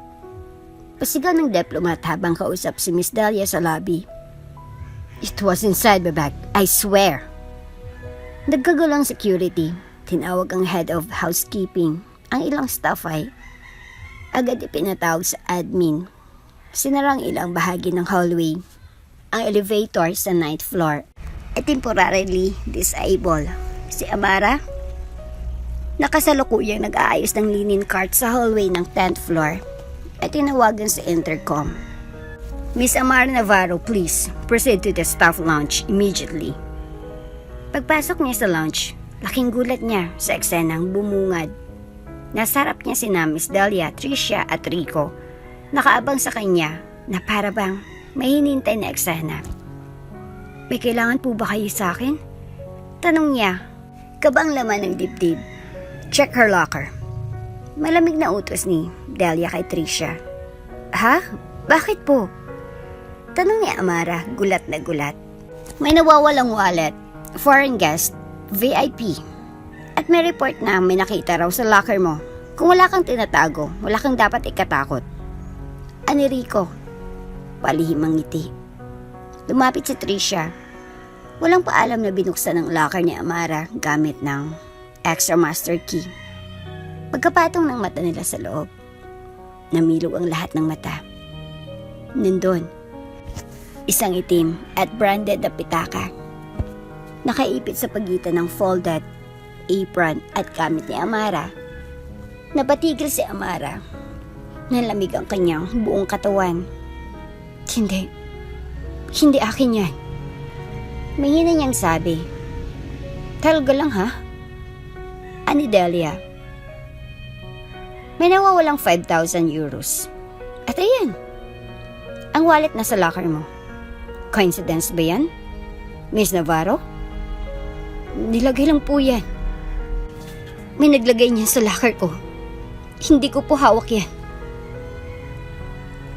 Pasigaw ng diplomat habang kausap si Miss Delia sa lobby. It was inside my bag, I swear. Nagkagulong security, tinawag ang head of housekeeping. Ang ilang staff ay agad ipinatawag sa admin. Sinarang ilang bahagi ng hallway. Ang elevator sa 9th floor ay temporarily disabled. Si Amara, nakasalukuyang nag-aayos ng linen cart sa hallway ng 10th floor, ay tinawagan sa intercom. Miss Amara Navarro, please proceed to the staff lounge immediately. Pagpasok niya sa lounge, laking gulat niya sa eksenang bumungad. Nasa harap niya si Miss Delia, Tricia at Rico. Nakaabang sa kanya na para bang may hinintay na eksena. May kailangan po ba kayo sa akin? Tanong niya, kabang laman ng dibdib. Check her locker. Malamig na utos ni Delia kay Tricia. Ha? Bakit po? Tanong ni Amara, gulat na gulat. May nawawalang wallet, foreign guest, VIP. At may report na may nakita raw sa locker mo. Kung wala kang tinatago, wala kang dapat ikatakot. Ani Rico, palihim ang ngiti. Lumapit si Tricia. Walang paalam na binuksan ang locker ni Amara gamit ng extra master key. Pagkapatong ng mata nila sa loob, namilog ang lahat ng mata. Nandun, isang itim at branded na pitaka. Nakaipit sa pagitan ng folded apron at gamit ni Amara. Napatigil si Amara. Nalamig ang kanyang buong katawan. Hindi akin yan. Mahina niyang sabi. Talaga lang ha? Ani Delia. May nawawalang 5,000 euros. At ayan, ang wallet nasa locker mo. Coincidence ba yan, Miss Navarro? Nilagay lang po yan. May naglagay niya sa locker ko. Hindi ko po hawak yan.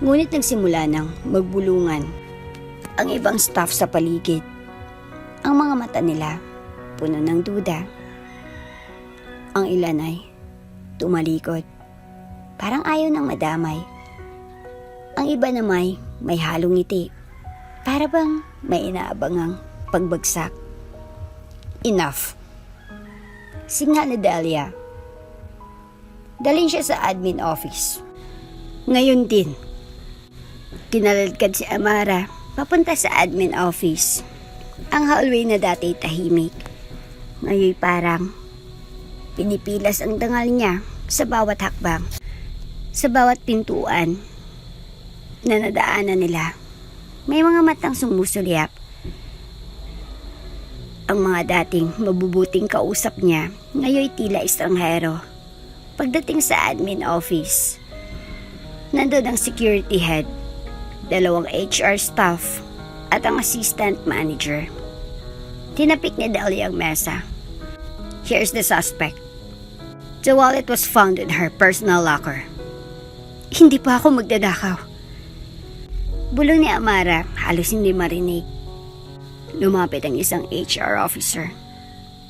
Ngunit nagsimula ng magbulungan ang ibang staff sa paligid. Ang mga mata nila puno ng duda. Ang ilan ay tumalikod. Parang ayaw ng madamay. Ang iba naman may halong ngiti. Para bang may inaabangang pagbagsak. Enough. Signal ni Delia. Dalhin siya sa admin office. Ngayon din. Kinalalkad si Amara papunta sa admin office. Ang hallway na dati tahimik. Ngayon parang pinipilas ang dangal niya sa bawat hakbang. Sa bawat pintuan na nadaanan nila. May mga matang sumusulyap. Ang mga dating mabubuting kausap niya, ngayon tila estranghero. Pagdating sa admin office, nandun ang security head, 2 HR staff, at ang assistant manager. Tinapik ni Delia ang mesa. Here's the suspect. The wallet was found in her personal locker. Hindi pa ako magdadakaw. Bulong ni Amara, halos hindi marinig. Lumapit ang isang HR officer.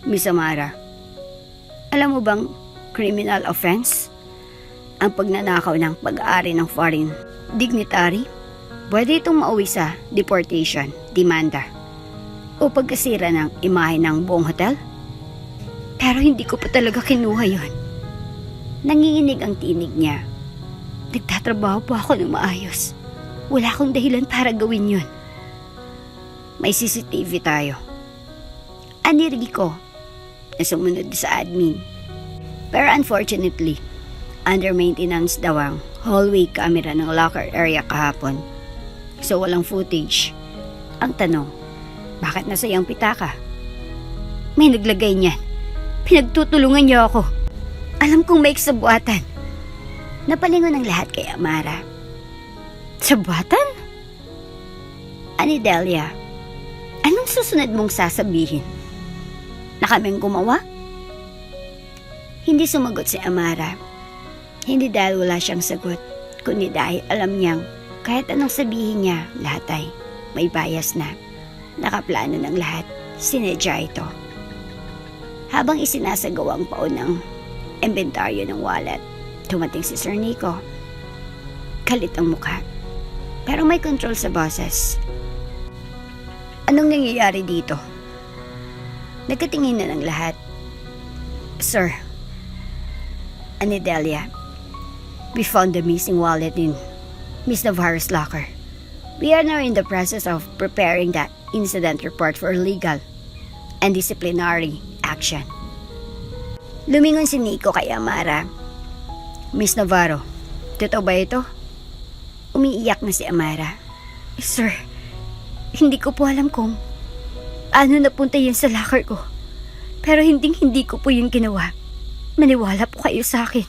Miss Amara, alam mo bang criminal offense ang pagnanakaw ng pag-aari ng foreign dignitary? Pwede itong mauwi sa deportation, demanda, o pagkasira ng imahe ng buong hotel? Pero hindi ko pa talaga kinuha yon. Nanginginig ang tinig niya. Nagtatrabaho pa ako ng maayos. Wala akong dahilan para gawin yun. May CCTV tayo. Ani Rico na sumunod sa admin. Pero unfortunately, under maintenance daw ang hallway camera ng locker area kahapon. So walang footage. Ang tanong, bakit nasa iyang pitaka? May naglagay niyan. Pinagtutulungan niyo ako. Alam kong may sabuatan. Napalingon ang lahat kay Amara. Sabuatan? Ani Delia, anong susunod mong sasabihin? Na kaming gumawa? Hindi sumagot si Amara. Hindi dahil wala siyang sagot, kundi dahil alam niyang kahit anong sabihin niya, lahat ay may bias na. Nakaplano ng lahat, sinadya ito. Habang isinasagawa ang paon ng inventaryo ng wallet, tumating si Sir Nico. Kalit ang mukha, pero may control sa boses. Anong nangyayari dito? Nagkatingin na ng lahat. Sir, Ani Delia, we found the missing wallet in Miss Navarro's locker. We are now in the process of preparing that incident report for legal and disciplinary action. Lumingon si Nico kay Amara. Miss Navarro, totoo ba ito? Umiiyak na si Amara. Sir, hindi ko po alam kung ano napunta yun sa locker ko. Pero hindi ko po yun ginawa. Maniwala po kayo sa akin.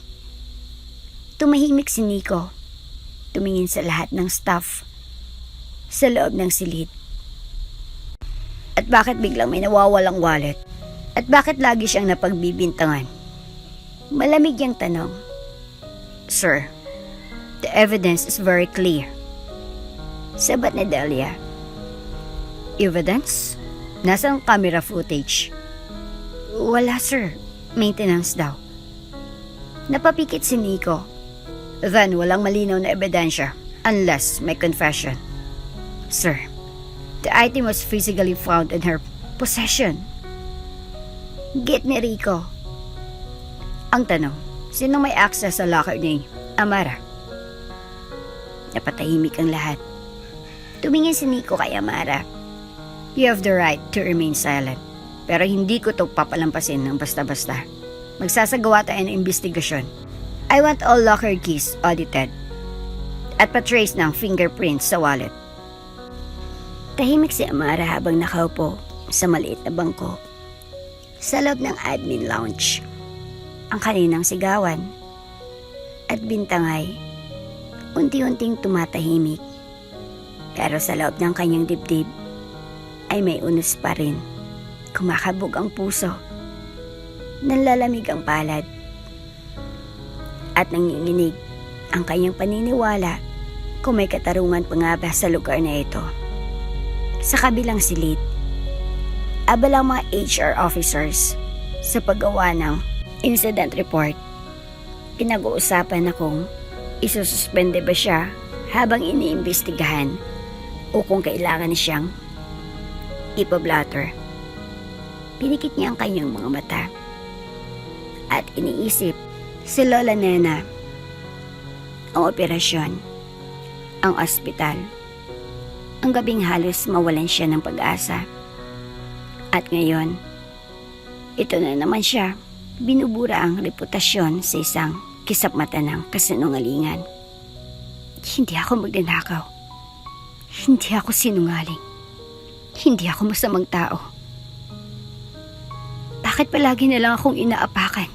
Tumahimik si Nico. Tumingin sa lahat ng staff sa loob ng silid. At bakit biglang may nawawalang wallet? At bakit lagi siyang napagbibintangan? Malamig yung tanong. Sir, the evidence is very clear. Sabat ni Delia. Evidence? Nasaan ang camera footage? Wala sir, maintenance daw. Napapikit si Nico. Then walang malinaw na ebidensya unless may confession. Sir, the item was physically found in her possession. Get ni Rico. Ang tanong, sino may access sa locker ni Amara? Napatahimik ang lahat. Tumingin si Nico kay Amara. You have the right to remain silent. Pero hindi ko to papalampasin ng basta-basta. Magsasagawa tayo ng investigasyon. I want all locker keys audited. At patrace ng fingerprints sa wallet. Tahimik si Amara habang nakaupo sa maliit na bangko sa loob ng admin lounge. Ang kaninang sigawan at bintangay unti-unting tumatahimik. Pero sa loob ng kanyang dibdib ay may unos pa rin. Kumakabog ang puso. Nanlalamig ang palad. At nanginginig ang kanyang paniniwala kung may katarungan pa nga ba sa lugar na ito. Sa kabilang silid, abalang mga HR officers sa paggawa ng incident report. Pinag-uusapan na kung isususpende ba siya habang iniimbestigahan o kung kailangan siyang ipablatter. Pinikit niya ang kanyang mga mata at iniisip si Lola Nena, ang operasyon, ang ospital. Ang gabing halos mawalan siya ng pag-asa. At ngayon, ito na naman siya, binubura ang reputasyon sa isang kisap-mata ng kasinungalingan. Hindi ako magnanakaw. Hindi ako sinungaling. Hindi ako masamang tao. Bakit palagi na lang akong inaapakan?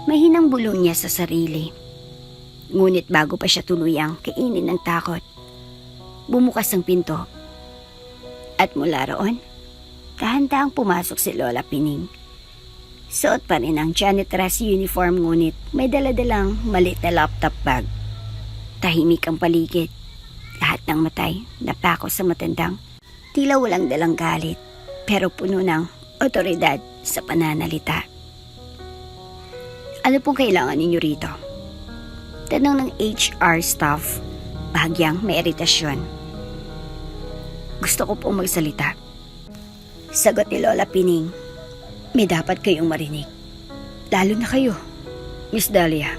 Mahinang bulong niya sa sarili. Ngunit bago pa siya tuluyang kainin ng takot, bumukas ang pinto. At mula roon, dahan-dahang pumasok si Lola Pining. Suot pa rin ang janitress uniform ngunit may daladalang maliit na laptop bag. Tahimik ang paligid. Lahat ng matay napako sa matandang. Tila walang dalang galit pero puno ng otoridad sa pananalita. Ano pong kailangan ninyo rito? Tanong ng HR staff, bahagyang may iritasyon. Gusto ko pong magsalita. Sagot ni Lola Pining, may dapat kayong marinig. Lalo na kayo, Miss Dahlia.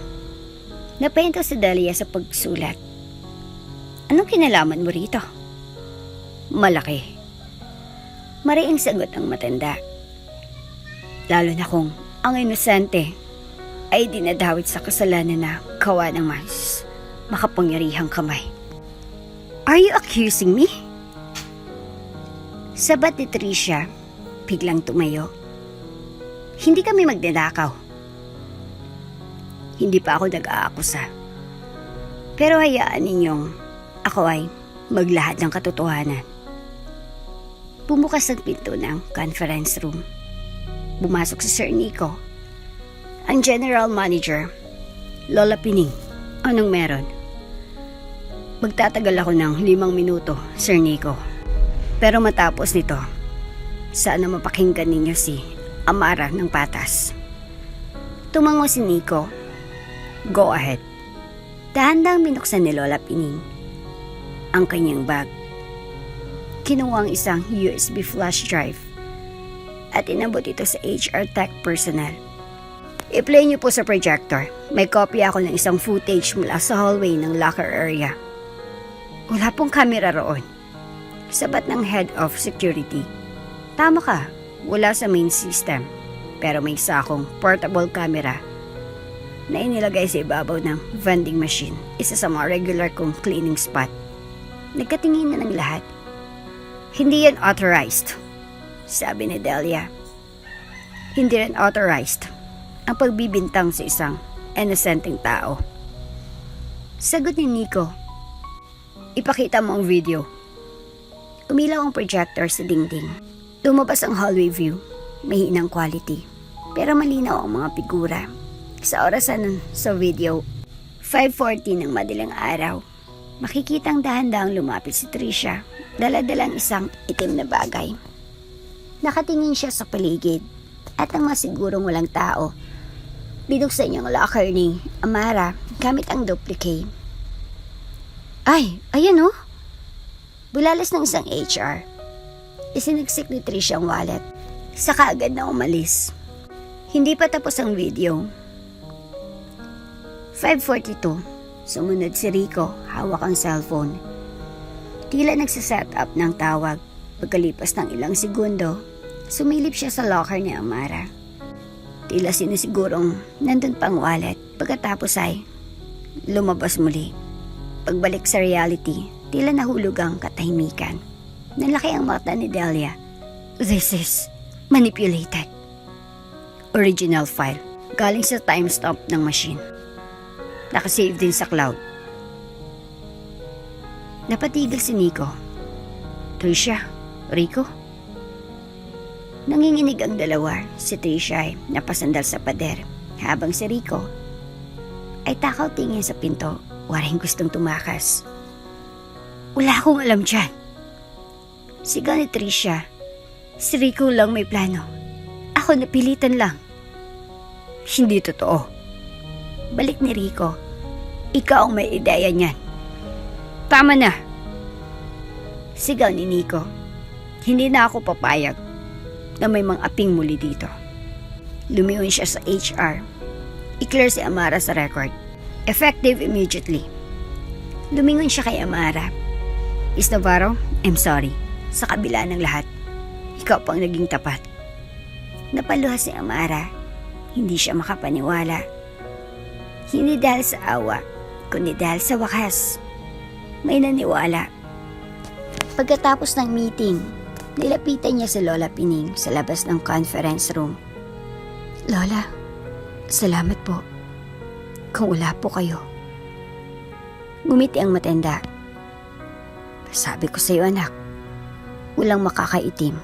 Napahinto si Dahlia sa pagsulat. Anong kinalaman mo rito? Malaki. Mariing sagot ang matanda. Lalo na kung ang inosente ay dinadawit sa kasalanan na gawa ng mas makapangyarihang kamay. Are you accusing me? Sabat ni Tricia, biglang tumayo. Hindi kami magdadakaw. Hindi pa ako nag-aakusa. Pero hayaan ninyong ako ay maglahad ng katotohanan. Bumukas ang pinto ng conference room. Bumasok si Sir Nico, ang general manager. Lola Pining, anong meron? Magtatagal ako ng 5 minuto, Sir Nico. Pero matapos nito, sana mapakinggan ninyo si Amara ng patas. Tumango si Nico. Go ahead. Dahan-dahang binuksan ni Lola Pining ang kanyang bag. Kinuha ang isang USB flash drive at inabot ito sa HR tech personnel. I-play niyo po sa projector. May kopya ako ng isang footage mula sa hallway ng locker area. Wala pong kamera roon. Sabat ng head of security. Tama ka, wala sa main system. Pero may isa akong portable camera na inilagay sa ibabaw ng vending machine. Isa sa mga regular kong cleaning spot. Nagkatingin na ng lahat. Hindi yan authorized, sabi ni Dahlia. Hindi rin authorized ang pagbibintang sa isang inosenteng tao. Sagot ni Nico. Ipakita mo ang video. Umilaw ang projector sa dingding. Lumabas ang hallway view. Mahinang quality. Pero malinaw ang mga figura. Sa orasan sa video, 5:40 ng madaling araw. Makikitang dahan-dahang lumapit si Tricia. Dala-dalang isang itim na bagay. Nakatingin siya sa paligid. At nang masigurong walang tao, binuksan niya ang locker ni Amara gamit ang duplicate. Ay, ayan oh. Bulalas ng isang HR. Isiniksik ni Tricia ang wallet. Saka agad na umalis. Hindi pa tapos ang video. 5:42. Sumunod si Rico, hawak ang cellphone. Tila nagsaset up ng tawag. Pagkalipas ng ilang segundo, sumilip siya sa locker ni Amara. Tila sinisigurong nandun pang wallet. Pagkatapos ay lumabas muli. Pagbalik sa reality, tila nahulog ang katahimikan. Nalaki ang mata ni Dahlia. This is manipulated. Original file. Galing sa timestamp ng machine. Nakasave din sa cloud. Napatigil si Nico. Tricia, Rico? Nanginginig ang dalawa. Si Tricia ay napasandal sa pader, habang si Rico ay takaw tingin sa pinto. Waring gustong tumakas. Wala akong alam dyan. Sigaw ni Tricia. Si Rico lang may plano. Ako napilitan lang. Hindi totoo. Balik ni Rico. Ikaw ang may ideya niyan. Tama na. Sigaw ni Nico. Hindi na ako papayag na may mga aping muli dito. Lumiyon siya sa HR. I-clear si Amara sa record. Effective immediately. Lumingon siya kay Amara. Miss Navarro, I'm sorry. Sa kabila ng lahat, ikaw pang naging tapat. Napaluha si Amara. Hindi siya makapaniwala. Hindi dahil sa awa, kundi dahil sa wakas. May naniwala. Pagkatapos ng meeting, nilapitan niya si Lola Pining sa labas ng conference room. Lola, salamat po. Kung wala po kayo. Ngumiti ang matanda. Sabi ko sa iyo, anak, walang makakaitim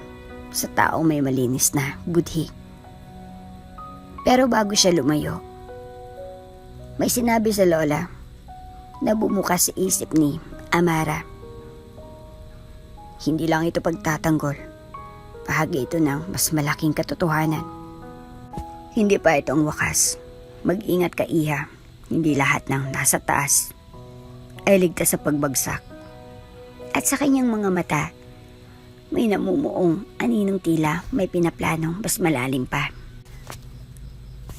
sa taong may malinis na budhi. Pero bago siya lumayo, may sinabi sa lola na bumukas sa isip ni Amara. Hindi lang ito pagtatanggol. Bahagi ito ng mas malaking katotohanan. Hindi pa ito ang wakas. Mag-ingat ka, Iha. Hindi lahat ng nasa taas ay ligtas sa pagbagsak. At sa kanyang mga mata, may namumuong aninong tila may pinaplanong mas malalim pa.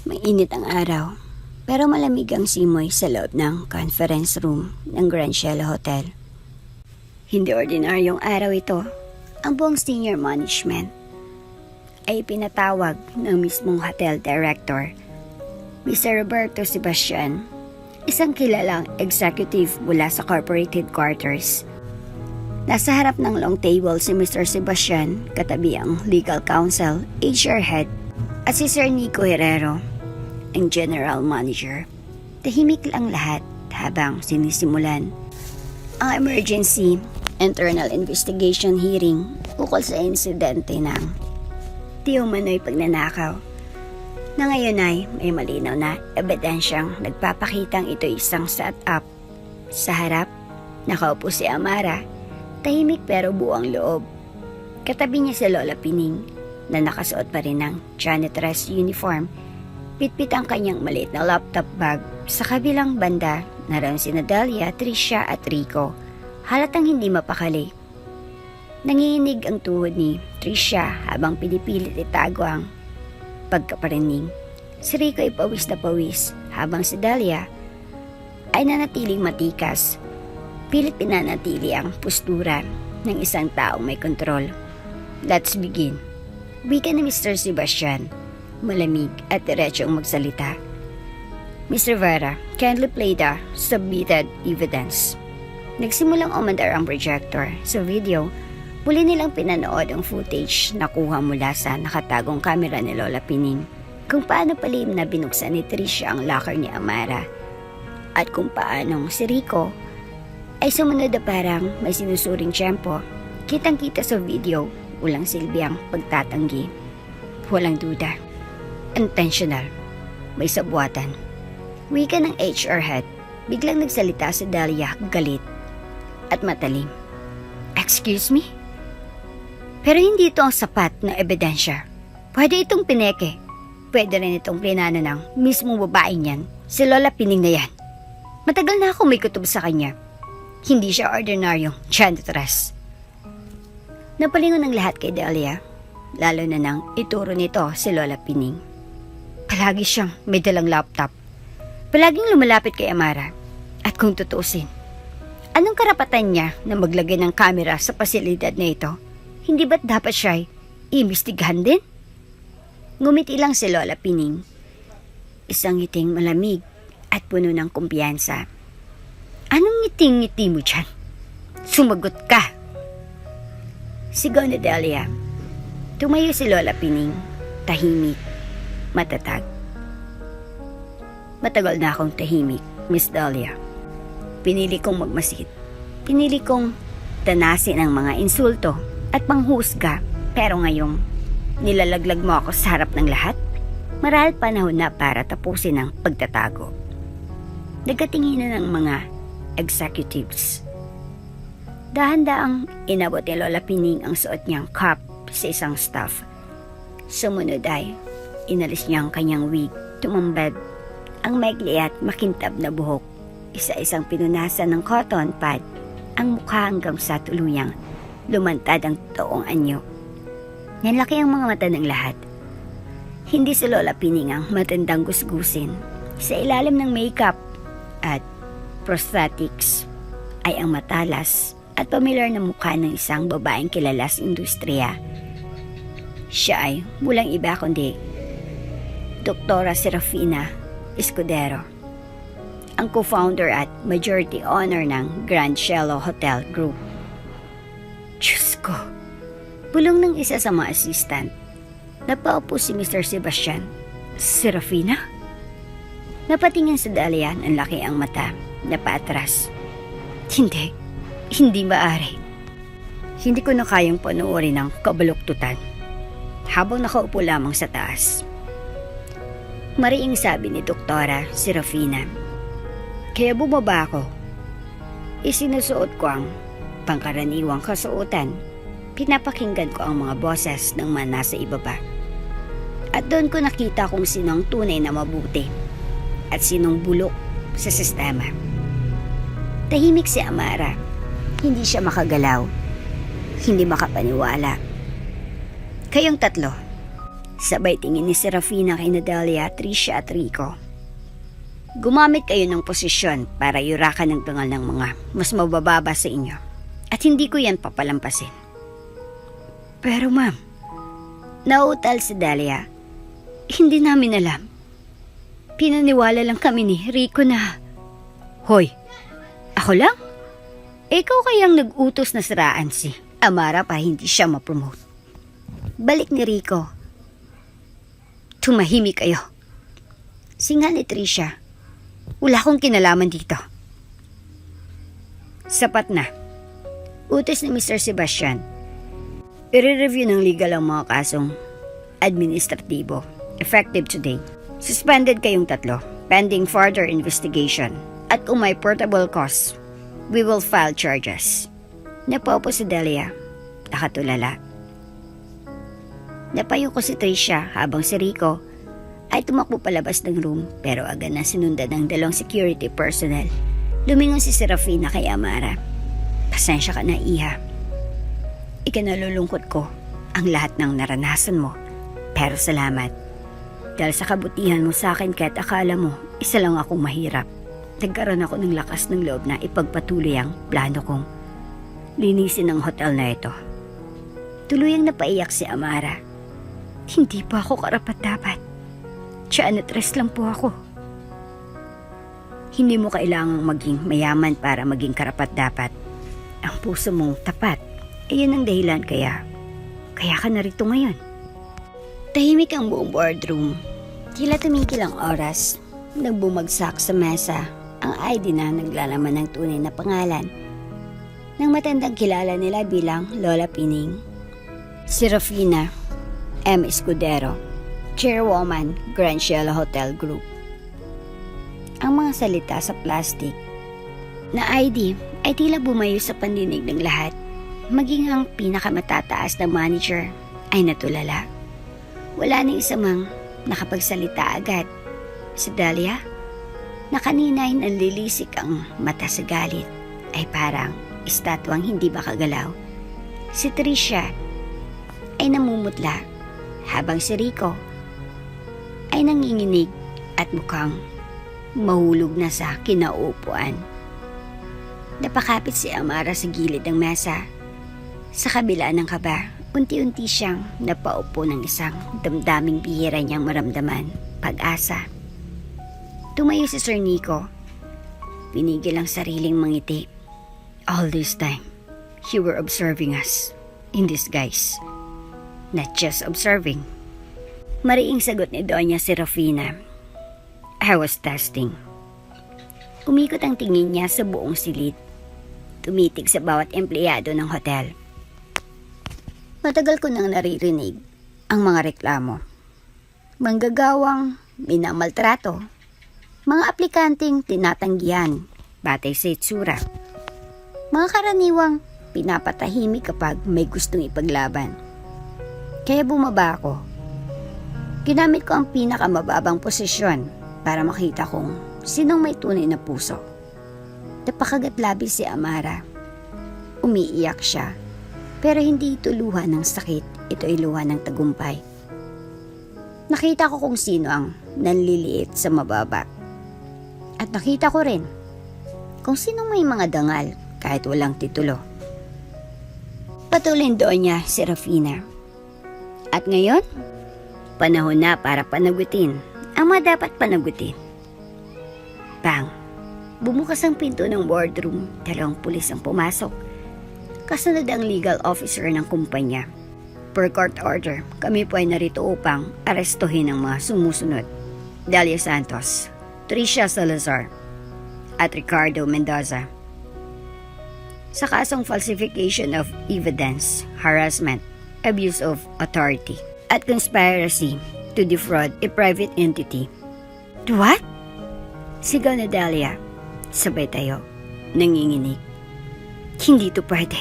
Mainit ang araw, pero malamig ang simoy sa loob ng conference room ng Grand Cielo Hotel. Hindi ordinaryong araw ito. Ang buong senior management ay pinatawag ng mismong hotel director, Mr. Roberto Sebastian, isang kilalang executive mula sa corporate headquarters. Nasa harap ng long table si Mr. Sebastian, katabi ang legal counsel, HR head, at si Sir Nico Herrero, ang general manager. Tahimik lang lahat habang sinisimulan ang emergency internal investigation hearing ukol sa insidente ng di umano'y pagnanakaw na ngayon ay may malinaw na ebidensyang nagpapakitang ito isang setup. Sa harap, nakaupo si Amara, tahimik pero buong loob. Katabi niya si Lola Pining na nakasuot pa rin ng janitress uniform. Pitpit ang kanyang maliit na laptop bag. Sa kabilang banda, naroon si Nadalia, Tricia at Rico. Halatang hindi mapakali. Nanginginig ang tuhod ni Tricia habang pinipilit itago ang pagkaparinig. Si Rico ay pawis na pawis habang si Dalia ay nanatiling matikas. Pilit pinanatili ang postura ng isang taong may kontrol. Let's begin. Wika ni Mr. Sebastian, malamig at diretsong magsalita. Mr. Vera, kindly play the submitted evidence. Nagsimulang umandar ang projector. Sa video, muli nilang pinanood ang footage na kuha mula sa nakatagong kamera ni Lola Pining, kung paano palim na binuksan ni Tricia ang locker ni Amara, at kung paanong si Rico ay sumunod na parang may sinusuring tiyempo. Kitang-kita sa video, walang silbi ang pagtatanggi. Walang duda. Intentional. May sabwatan. Wika ng HR head, biglang nagsalita si Dalia, galit at matalim. Excuse me? Pero hindi ito ang sapat na ebidensya. Pwede itong pineke. Pwede rin itong plinano ng mismong babaeng yan, si Lola Pining na yan. Matagal na akong may kutob sa kanya. Hindi siya ordinaryong janitress. Napalingon ng lahat kay Delia, lalo na nang ituro nito si Lola Pining. Palagi siyang may dalang laptop. Palaging lumalapit kay Amara. At kung tutusin, anong karapatan niya na maglagay ng kamera sa pasilidad na ito? Hindi ba't dapat siya'y imbestigahan din? Ngumiti lang si Lola Pining. Isang ngiting malamig at puno ng kumpiyansa. Anong ngiting-ngiti mo dyan? Sumagot ka! Sigaw ni Delia. Tumayo si Lola Pining, tahimik, matatag. Matagal na akong tahimik, Miss Delia. Pinili kong magmasid. Pinili kong tanasin ang mga insulto at panghusga, pero ngayong nilalaglag mo ako sa harap ng lahat, marahil panahon na para tapusin ang pagtatago. Nagkatinginan ng mga executives. Dahan-daang inabot ni Lola Pining ang suot niyang cap sa isang staff. Sumunod ay inalis niya ang kanyang wig, tumambad ang maigli at makintab na buhok. Isa-isang pinunasan ng cotton pad ang mukha hanggang sa tuluyang lumantad ang toong anyo. Nanlaki ang mga mata ng lahat. Hindi si Lola Pining ang matandang gusgusin. Sa ilalim ng makeup at prosthetics ay ang matalas at pamilyar na mukha ng isang babaeng kilala sa industriya. Siya ay walang iba kundi Doktora Serafina Escudero, ang co-founder at majority owner ng Grand Cielo Hotel Group. Diyos ko! Bulong ng isa sa mga assistant. Napaupo si Mr. Sebastian. Serafina? Napatingin sa Dalia, ang laki ang mata, napaatras. Hindi maaari. Hindi ko na kayang panoorin ang kabaluktutan habang nakaupo lamang sa taas. Mariing sabi ni Doktora Serafina. Kaya bumaba ako. Isinusuot ko ang pangkaraniwang kasuotan. Pinapakinggan ko ang mga boses ng mga nasa ibaba. At doon ko nakita kung sino ang tunay na mabuti at sinong bulok sa sistema. Tahimik si Amara. Hindi siya makagalaw. Hindi makapaniwala. Kayong tatlo. Sabay tingin ni Serafina kay Nadalia, Tricia at Rico. Gumamit kayo ng posisyon para yurakan ng bangal ng mga mas mabababa sa inyo. At hindi ko yan papalampasin. Pero ma'am, nauutal si Dalia. Hindi namin alam. Pinaniwala lang kami ni Rico na... Hoy, ako lang? Ikaw kayang nag-utos na siraan si Amara pa hindi siya ma-promote. Balik ni Rico. Tumahimik kayo. Singa ni Tricia. Wala akong kinalaman dito. Sapat na. Utos ni Mr. Sebastian. I-review ng legal ang mga kasong administratibo. Effective today. Suspended kayong tatlo. Pending further investigation. At kung may portable costs, we will file charges. Napaupo si Delia. Nakatulala. Napayo ko si Tricia habang si Rico ay tumakbo palabas ng room pero agad na sinundan ng dalawang security personnel. Lumingon si Serafina kay Amara. Pasensya ka na, Iha. Ikinalulungkot ko ang lahat ng naranasan mo. Pero salamat. Dahil sa kabutihan mo sa akin kahit akala mo isa lang akong mahirap. Nagkaroon ako ng lakas ng loob na ipagpatuloy ang plano kong linisin ang hotel na ito. Tuluyang napaiyak si Amara. Hindi pa ako karapat-dapat. Janitress lang po ako. Hindi mo kailangang maging mayaman para maging karapat-dapat. Ang puso mong tapat, iyon ang dahilan kaya ka narito ngayon. Tahimik ang buong boardroom. Tila tumigil ang oras. Nagbumagsak sa mesa ang ID na naglalaman ng tunay na pangalan ng matandang kilala nila bilang Lola Pining. Serafina M. Escudero, Chairwoman, Grand Cielo Hotel Group. Ang mga salita sa plastic na ID ay tila bumayo sa pandinig ng lahat. Maging ang pinakamatataas na manager ay natulala. Wala na isa mang nakapagsalita agad. Si Dalia, na kanina ay nanlilisik ang mata sa galit, ay parang estatwang hindi makagalaw. Si Tricia ay namumutla, habang si Rico ay nanginginig at mukhang mahulog na sa kinauupuan. Napakapit si Amara sa gilid ng mesa. Sa kabila ng kaba, unti-unti siyang napaupo ng isang damdaming bihira niyang maramdaman, pag-asa. Tumayo si Sir Nico. Pinigil ang sariling mangiti. All this time, you were observing us in disguise. Not just observing. Mariing sagot ni Doña Serafina. I was testing. Umikot ang tingin niya sa buong silid. Tumitig sa bawat empleyado ng hotel. Matagal ko nang naririnig ang mga reklamo. Manggagawang minamaltrato. Mga aplikanteng tinatanggihan batay sa itsura. Mga karaniwang pinapatahimik kapag may gustong ipaglaban. Kaya bumaba ako. Ginamit ko ang pinakamababang posisyon para makita kung sinong may tunay na puso. Napakagatlabi si Amara. Umiiyak siya. Pero hindi ito luha ng sakit, ito ay luha ng tagumpay. Nakita ko kung sino ang nanliliit sa mababa. At nakita ko rin kung sino may mga dangal kahit walang titulo. Patuloy Doña Serafina. At ngayon, panahon na para panagutin ang mga dapat panagutin. Bang! Bumukas ang pinto ng boardroom, 2 pulis ang pumasok. Kasunod ang legal officer ng kumpanya. Per court order, kami po ay narito upang arestuhin ang mga sumusunod. Dalia Santos, Tricia Salazar, at Ricardo Mendoza. Sa kasong falsification of evidence, harassment, abuse of authority, at conspiracy to defraud a private entity What? Sigaw na Dahlia. Sabay tayo. Nanginginig. Hindi to pwede.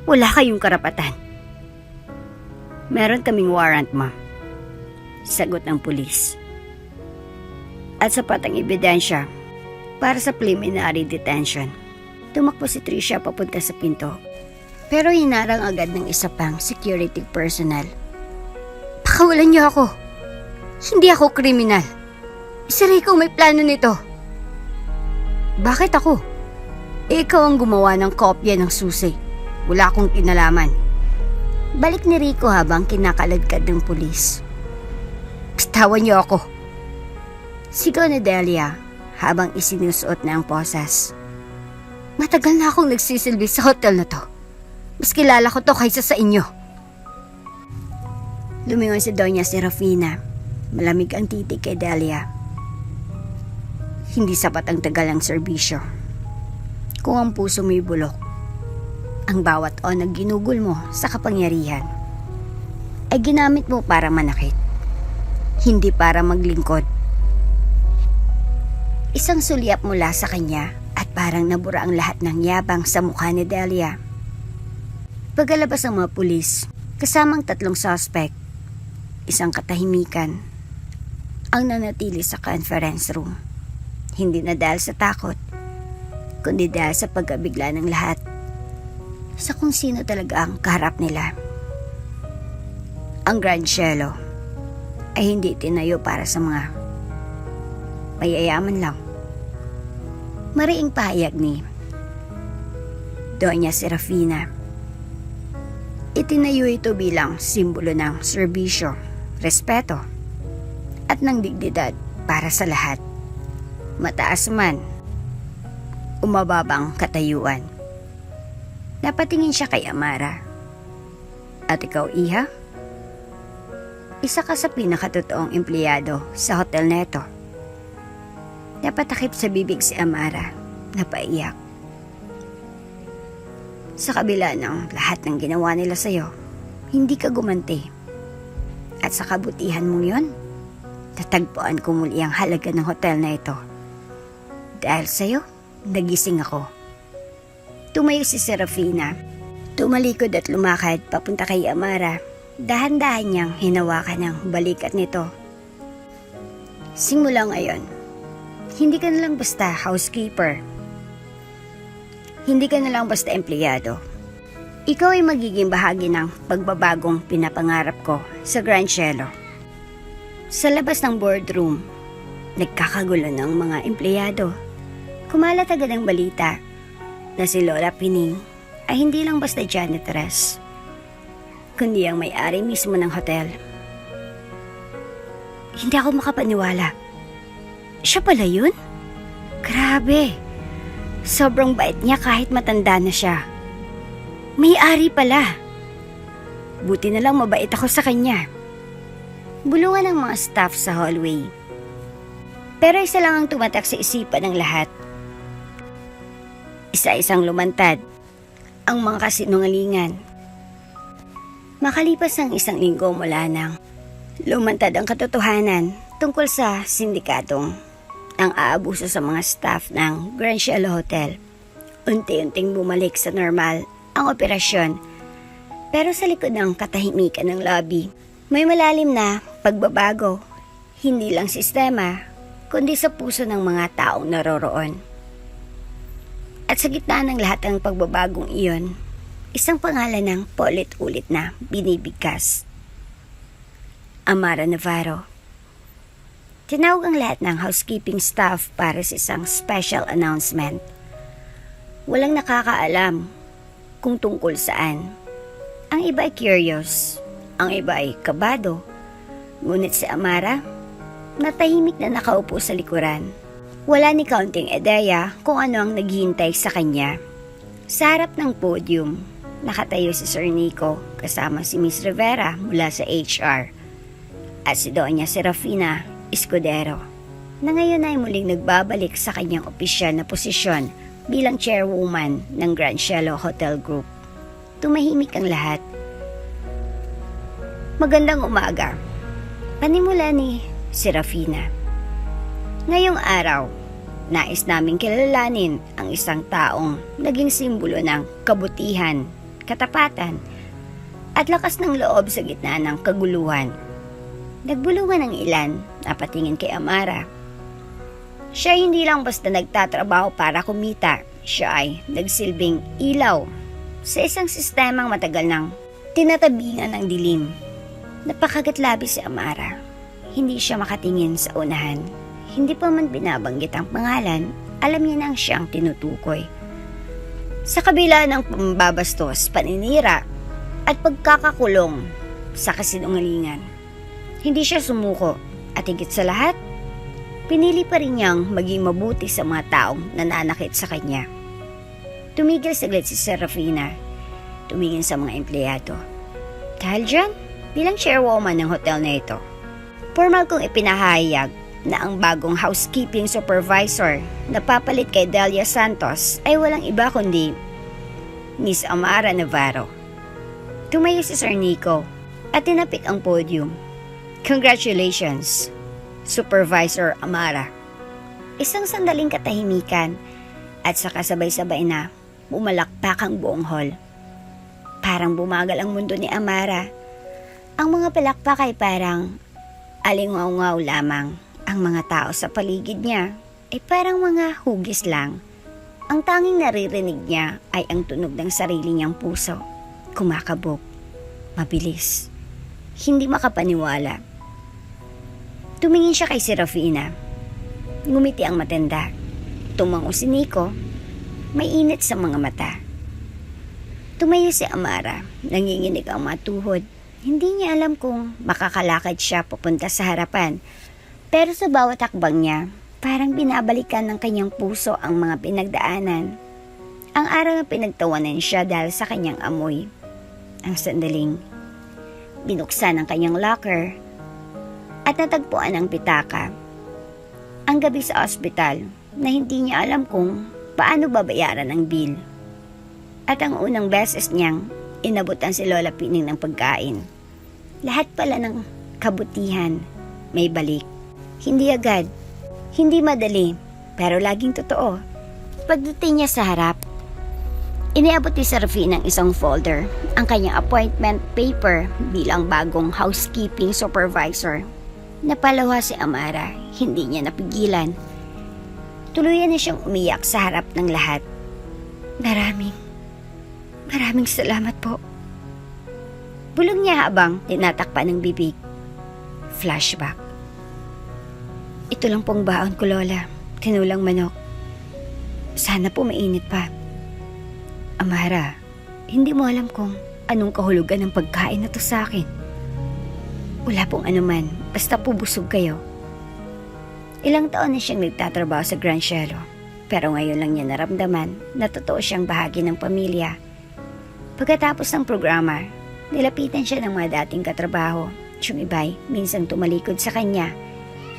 Wala kayong karapatan. Meron kaming warrant, ma'am. Sagot ng pulis. At sapat ang ebidensya para sa preliminary detention. Tumakbo si Tricia papunta sa pinto. Pero hinarang agad ng isa pang security personnel. Pakawalan niyo ako. Hindi ako kriminal. Si Rico may plano nito. Bakit ako? Ikaw ang gumawa ng kopya ng susi. Wala akong kinalaman. Balik ni Rico habang kinakaladkad ng pulis. Pistawan niyo ako. Sigaw ni Dahlia habang isinusuot na ang posas. Matagal na akong nagsisilbi sa hotel na to. Mas kilala ko to kaysa sa inyo. Lumingon si Doña Serafina. Malamig ang titig kay Dahlia. Hindi sapat ang tagal ng serbisyo. Kung ang puso mo'y bulok, ang bawat o na ginugol mo sa kapangyarihan ay ginamit mo para manakit, hindi para maglingkod. Isang sulyap mula sa kanya at parang nabura ang lahat ng yabang sa mukha ni Dahlia. Pagkalabas ng mga pulis, kasamang 3 suspect, isang katahimikan ang nanatili sa conference room. Hindi na dahil sa takot, kundi dahil sa pagkabigla ng lahat sa kung sino talaga ang kaharap nila. Ang Grand Cielo ay hindi tinayo para sa mga mayayaman lang. Mariing pahayag ni Doña Serafina. Itinayo ito bilang simbolo ng serbisyo, respeto, at ng dignidad para sa lahat. Mataas man, umababang katayuan. Napatingin siya kay Amara. At ikaw, Iha? Isa ka sa pinakatotoong empleyado sa hotel neto. Napatakip sa bibig si Amara, napaiyak. Sa kabila ng lahat ng ginawa nila sa'yo, hindi ka gumanti. At sa kabutihan mong yon, tatagpuan ko muli ang halaga ng hotel na ito. Dahil sa'yo, nagising ako. Tumayo si Serafina. Tumalikod at lumakad papunta kay Amara. Dahan-dahan niyang hinawakan ang balikat nito. Simula ngayon, hindi ka na lang basta housekeeper. Hindi ka na lang basta empleyado. Ikaw ay magiging bahagi ng pagbabagong pinapangarap ko sa Grand Cielo. Sa labas ng boardroom, nagkakagulo ng mga empleyado. Kumalat agad ang balita na si Lola Pining ay hindi lang basta janitress, kundi ang may-ari mismo ng hotel. Hindi ako makapaniwala. Siya pala yun? Grabe! Sobrang bait niya kahit matanda na siya. May-ari pala. Buti na lang mabait ako sa kanya. Bulungan ng mga staff sa hallway. Pero isa lang ang tumatak sa isipan ng lahat. Isa-isang lumantad ang mga kasinungalingan. Makalipas ang 1 linggo mula nang lumantad ang katotohanan tungkol sa sindikatong ang aabuso sa mga staff ng Grand Cielo Hotel. Unti-unting bumalik sa normal ang operasyon. Pero sa likod ng katahimikan ng lobby, may malalim na pagbabago. Hindi lang sistema, kundi sa puso ng mga taong naroroon. At sa gitna ng lahat ng pagbabagong iyon, isang pangalan ng paulit-ulit na binibigkas. Amara Navarro. Tinawag ang lahat ng housekeeping staff para sa isang special announcement. Walang nakakaalam kung tungkol saan. Ang iba ay curious, ang iba ay kabado. Ngunit si Amara, natahimik na nakaupo sa likuran. Wala ni kaunting ideya kung ano ang naghihintay sa kanya. Sa harap ng podium, nakatayo si Sir Nico kasama si Miss Rivera mula sa HR at si Doña Serafina Escudero, na ngayon ay muling nagbabalik sa kanyang opisyal na posisyon bilang chairwoman ng Grand Cielo Hotel Group. Tumahimik ang lahat. Magandang umaga. Panimula ni Serafina. Ngayong araw, nais naming kilalanin ang isang taong naging simbolo ng kabutihan, katapatan, at lakas ng loob sa gitna ng kaguluhan. Nagbulungan ang ilan na patingin kay Amara. Siya hindi lang basta nagtatrabaho para kumita, siya ay nagsilbing ilaw sa isang sistemang matagal nang tinatabingan ng dilim. Napakagatlabi si Amara. Hindi siya makatingin sa unahan. Hindi pa man binabanggit ang pangalan, alam niya nang siyang tinutukoy. Sa kabila ng pambabastos, paninira, at pagkakakulong sa kasinungalingan, hindi siya sumuko at higit sa lahat, pinili pa rin niyang maging mabuti sa mga taong nananakit sa kanya. Tumigil saglit si Serafina, tumingin sa mga empleyado. Dahil dyan, bilang chairwoman ng hotel na ito, formal kong ipinahayag na ang bagong housekeeping supervisor na papalit kay Delia Santos ay walang iba kundi Miss Amara Navarro. Tumayo si Sir Nico at tinapik ang podium. Congratulations, Supervisor Amara. Isang sandaling katahimikan at saka sabay-sabay na bumalakpak ang buong hall. Parang bumagal ang mundo ni Amara. Ang mga palakpak ay parang alingaw-ngaw lamang. Ang mga tao sa paligid niya ay parang mga hugis lang. Ang tanging naririnig niya ay ang tunog ng sarili niyang puso. Kumakabog, mabilis, hindi makapaniwala. Tumingin siya kay Serafina. Ngumiti ang matanda. Tumango si Nico. May init sa mga mata. Tumayo si Amara. Nanginginig ang mga tuhod. Hindi niya alam kung makakalakad siya papunta sa harapan. Pero sa bawat hakbang niya, parang binabalikan ng kanyang puso ang mga pinagdaanan. Ang araw na pinagtawanan siya dahil sa kanyang amoy. Ang sandaling binuksan ang kanyang locker at natagpuan ang pitaka. Ang gabi sa ospital na hindi niya alam kung paano babayaran ang bill. At ang unang beses niyang inabutan si Lola Pining ng pagkain. Lahat pala ng kabutihan may balik. Hindi agad, hindi madali, pero laging totoo. Pagdating niya sa harap, iniabot ni Serafina ng isang folder, ang kanyang appointment paper bilang bagong housekeeping supervisor. Napalawa si Amara, hindi niya napigilan. Tuluyan na siyang umiyak sa harap ng lahat. Maraming salamat po. Bulong niya habang tinatakpan ng bibig. Flashback. Ito lang pong baon ko, Lola. Tinulang manok. Sana po mainit pa. Amara, hindi mo alam kung anong kahulugan ng pagkain na to sa akin. Wala pong anuman, basta po busog kayo. Ilang taon na siyang nagtatrabaho sa Grand Cielo, pero ngayon lang niya naramdaman na totoo siyang bahagi ng pamilya. Pagkatapos ng programa, nilapitan siya ng mga dating katrabaho. Yung iba'y minsan tumalikod sa kanya.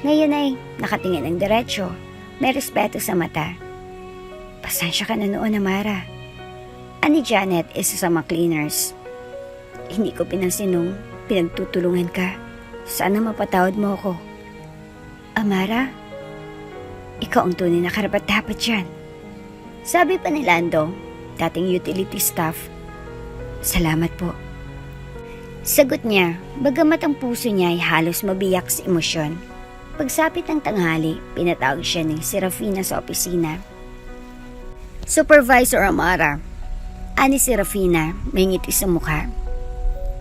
Ngayon ay nakatingin ng diretsyo, may respeto sa mata. Pasensya ka na noon, Amara. Ani Janet, isa sa mga cleaners. Hindi ko pinansin nung pinagtutulungan ka. Sana mapatawad mo ako. Amara, ikaw ang tunay na karapat-dapat dyan. Sabi pa ni Lando, dating utility staff. Salamat po. Sagot niya, bagamat ang puso niya ay halos mabiyak sa emosyon. Pagsapit ng tanghali, pinatawag siya ni Serafina sa opisina. Supervisor Amara, ani Serafina, may ngiti sa mukha.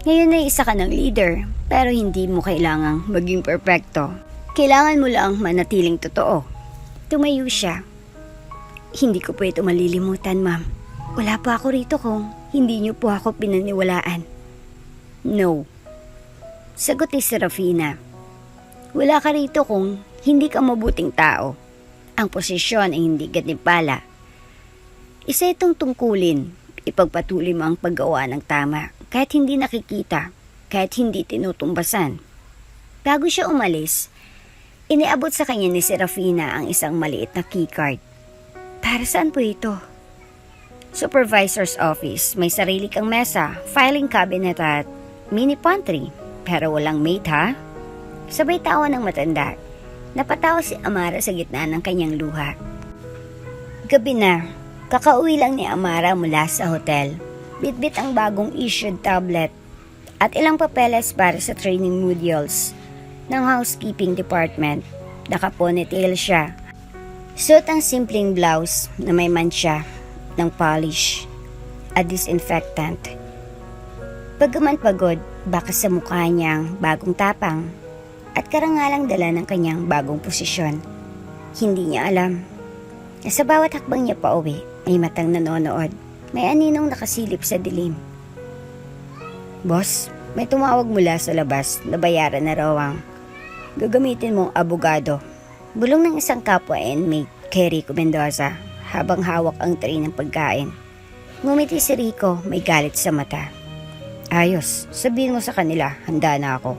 Ngayon ay isa ka ng leader, pero hindi mo kailangang maging perpekto. Kailangan mo lang manatiling totoo. Tumayo siya. Hindi ko po ito malilimutan, ma'am. Wala pa ako rito kung hindi niyo po ako pinaniwalaan. No. Sagot ni Serafina. Wala ka rito kung hindi ka mabuting tao. Ang posisyon ay hindi gantimpala. Isa itong tungkulin. Ipagpatuloy mo ang paggawa ng tama kahit hindi nakikita, kahit hindi tinutumbasan. Bago siya umalis, iniabot sa kanya ni Serafina ang isang maliit na keycard. Para saan po ito? Supervisor's office. May sarili kang mesa, filing cabinet at mini pantry. Pero walang maid, ha? Sabay tawa ng matanda. Napatawa si Amara sa gitna ng kanyang luha. Gabi na, kakauwi lang ni Amara mula sa hotel. Bitbit ang bagong issued tablet at ilang papeles para sa training modules ng housekeeping department. Naka-ponytail siya. Suot ang simpleng blouse na may mancha ng polish at disinfectant. Bagaman pagod, baka sa mukha niyang bagong tapang at karangalang dala ng kanyang bagong posisyon. Hindi niya alam na sa bawat hakbang niya pa uwi, may matang nanonood. May aninong nakasilip sa dilim. Boss, may tumawag mula sa labas na bayaran na raw ang gagamitin mong abogado. Bulong ng isang kapwa inmate kay Rico Mendoza habang hawak ang tray ng pagkain. Ngumiti si Rico, may galit sa mata. Ayos, sabihin mo sa kanila, handa na ako.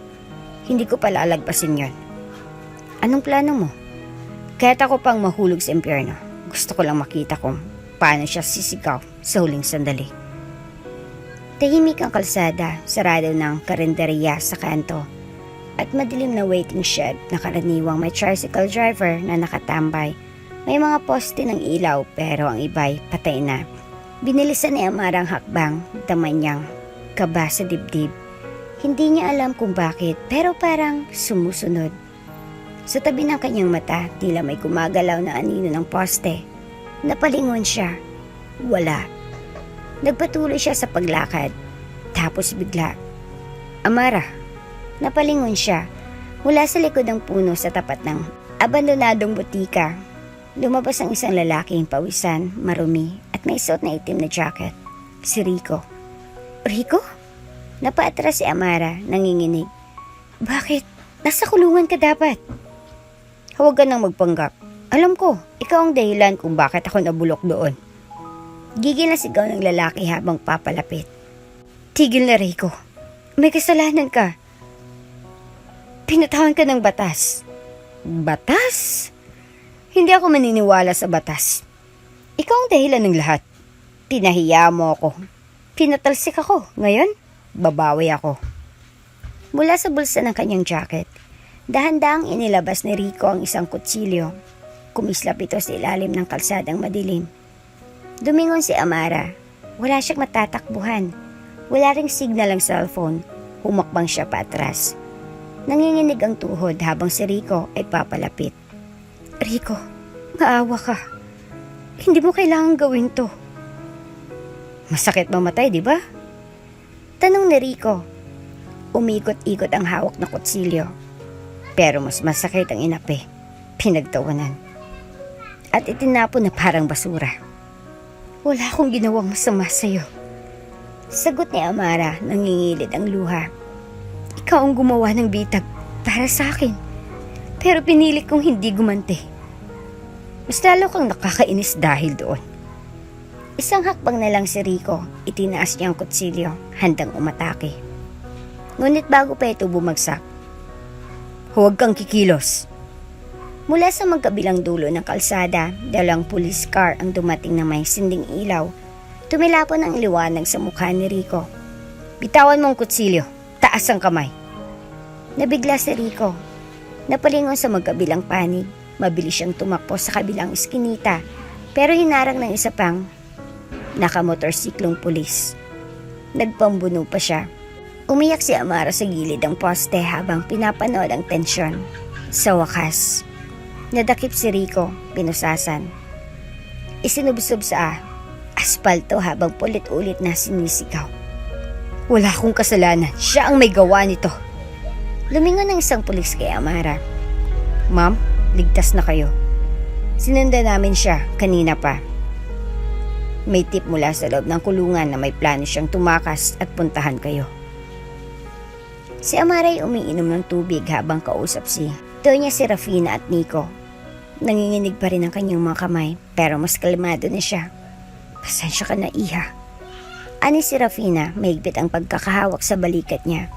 Hindi ko pala alagpasin yon. Anong plano mo? Kahit ako pang mahulog sa impyerno, gusto ko lang makita kung paano siya sisigaw sa huling sandali. Tahimik ang kalsada, sarado ng karinderya sa kanto, at madilim na waiting shed na karaniwang may tricycle driver na nakatambay. May mga poste ng ilaw pero ang iba'y patay na. Binilisan ni Amara ang hakbang, dama niyang kaba sa dibdib. Hindi niya alam kung bakit pero parang sumusunod. Sa tabi ng kanyang mata, tila may gumagalaw na anino ng poste. Napalingon siya. Wala. Nagpatuloy siya sa paglakad. Tapos bigla, Amara. Napalingon siya. Mula sa likod ng puno sa tapat ng abandonadong butika, lumabas ang isang lalaking pawisan, marumi at may suot na itim na jacket. Si Rico. Rico? Napaatras si Amara, nanginginig. Bakit? Nasa kulungan ka dapat. Huwag ka nang magpanggap. Alam ko, ikaw ang dahilan kung bakit ako nabulok doon. Gigil na sigaw ng lalaki habang papalapit. Tigil na, Rico. May kasalanan ka. Pinatawan ka ng batas. Batas? Hindi ako maniniwala sa batas. Ikaw ang dahilan ng lahat. Pinahiya mo ako. Pinatalsik ako. Ngayon, babawi ako. Mula sa bulsa ng kanyang jacket, dahan-dahang inilabas ni Rico ang isang kutsilyo. Kumislap ito sa ilalim ng kalsadang madilim. Dumingon si Amara. Wala siyang matatakbuhan. Wala ring signal ang cellphone. Humakbang siya patras. Nanginginig ang tuhod habang si Rico ay papalapit. Rico, maawa ka. Hindi mo kailangang gawin to. Masakit mamatay, di ba? Tanong ni Rico. Umikot-ikot ang hawak na kutsilyo. Pero mas masakit ang inapi. Pinagtawanan. At itinapon na parang basura. Wala akong ginawang masama sa'yo. Sagot ni Amara, nangingilid ang luha. Ikaw ang gumawa ng bitag para sa akin. Pero pinili kong hindi gumanti. Mas lalo kang nakakainis dahil doon. Isang hakbang na lang si Rico, itinaas niya ang kutsilyo, handang umatake. Ngunit bago pa ito bumagsak, huwag kang kikilos. Mula sa magkabilang dulo ng kalsada, dalang police car ang dumating na may sinding ilaw. Tumilapon ang liwanag sa mukha ni Rico. Bitawan mong kutsilyo, taas ang kamay. Nabigla si Rico. Napalingon sa magkabilang panig. Mabilis siyang tumakbo sa kabilang iskinita, pero hinarang ng isa pang nakamotorsiklong pulis. Nagpambuno pa siya. Umiyak si Amara sa gilid ng poste habang pinapanood ang tensyon. Sa wakas, nadakip si Rico, pinusasan. Isinubsob sa aspalto habang pulit-ulit na sinisigaw. Wala akong kasalanan, siya ang may gawa nito. Lumingon ng isang pulis kay Amara. Ma'am, ligtas na kayo. Sinundan namin siya kanina pa. May tip mula sa loob ng kulungan na may plano siyang tumakas at puntahan kayo. Si Amara ay umiinom ng tubig habang kausap si Tonya, Serafina at Nico. Nanginginig pa rin ang kanyang mga kamay pero mas kalmado na siya. Pasensya ka na, iha. Ani si Serafina, mahigpit ang pagkakahawak sa balikat niya.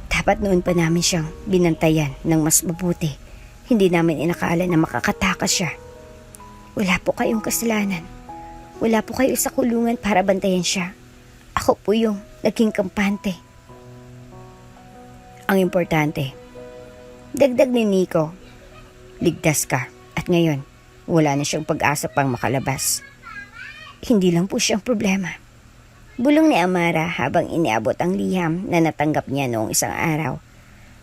Dapat noon pa namin siyang binantayan ng mas mabuti. Hindi namin inakala na makakatakas siya. Wala po kayong kasalanan. Wala po kayo sa kulungan para bantayan siya. Ako po yung naging kampante. Ang importante, dagdag ni Nico, ligtas ka. At ngayon, wala na siyang pag-asa pang makalabas. Hindi lang po siyang problema. Bulong ni Amara habang iniabot ang liham na natanggap niya noong isang araw.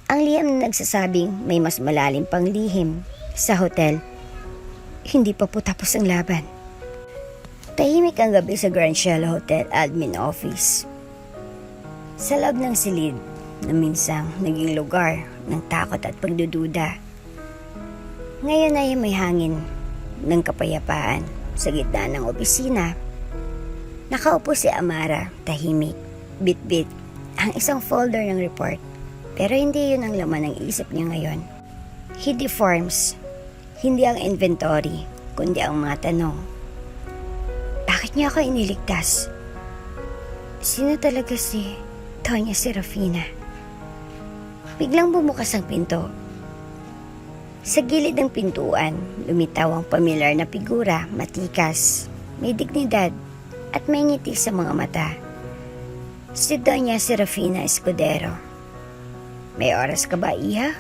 Ang liham na nagsasabing may mas malalim pang lihim sa hotel. Hindi pa po tapos ang laban. Tahimik ang gabi sa Grand Cielo Hotel Admin Office. Sa loob ng silid na minsang naging lugar ng takot at pagdududa. Ngayon ay may hangin ng kapayapaan sa gitna ng opisina. Nakaupo si Amara, tahimik, bit-bit, ang isang folder ng report. Pero hindi yun ang laman ng isip niya ngayon. Hidden forms, hindi ang inventory, kundi ang mga tanong. Bakit niya ako iniligtas? Sino talaga si Tonya Serafina? Biglang bumukas ang pinto. Sa gilid ng pintuan, lumitaw ang pamilyar na figura, matikas, may dignidad, at may ngiti sa mga mata. Si Doña Serafina Escudero. May oras ka ba, Iha?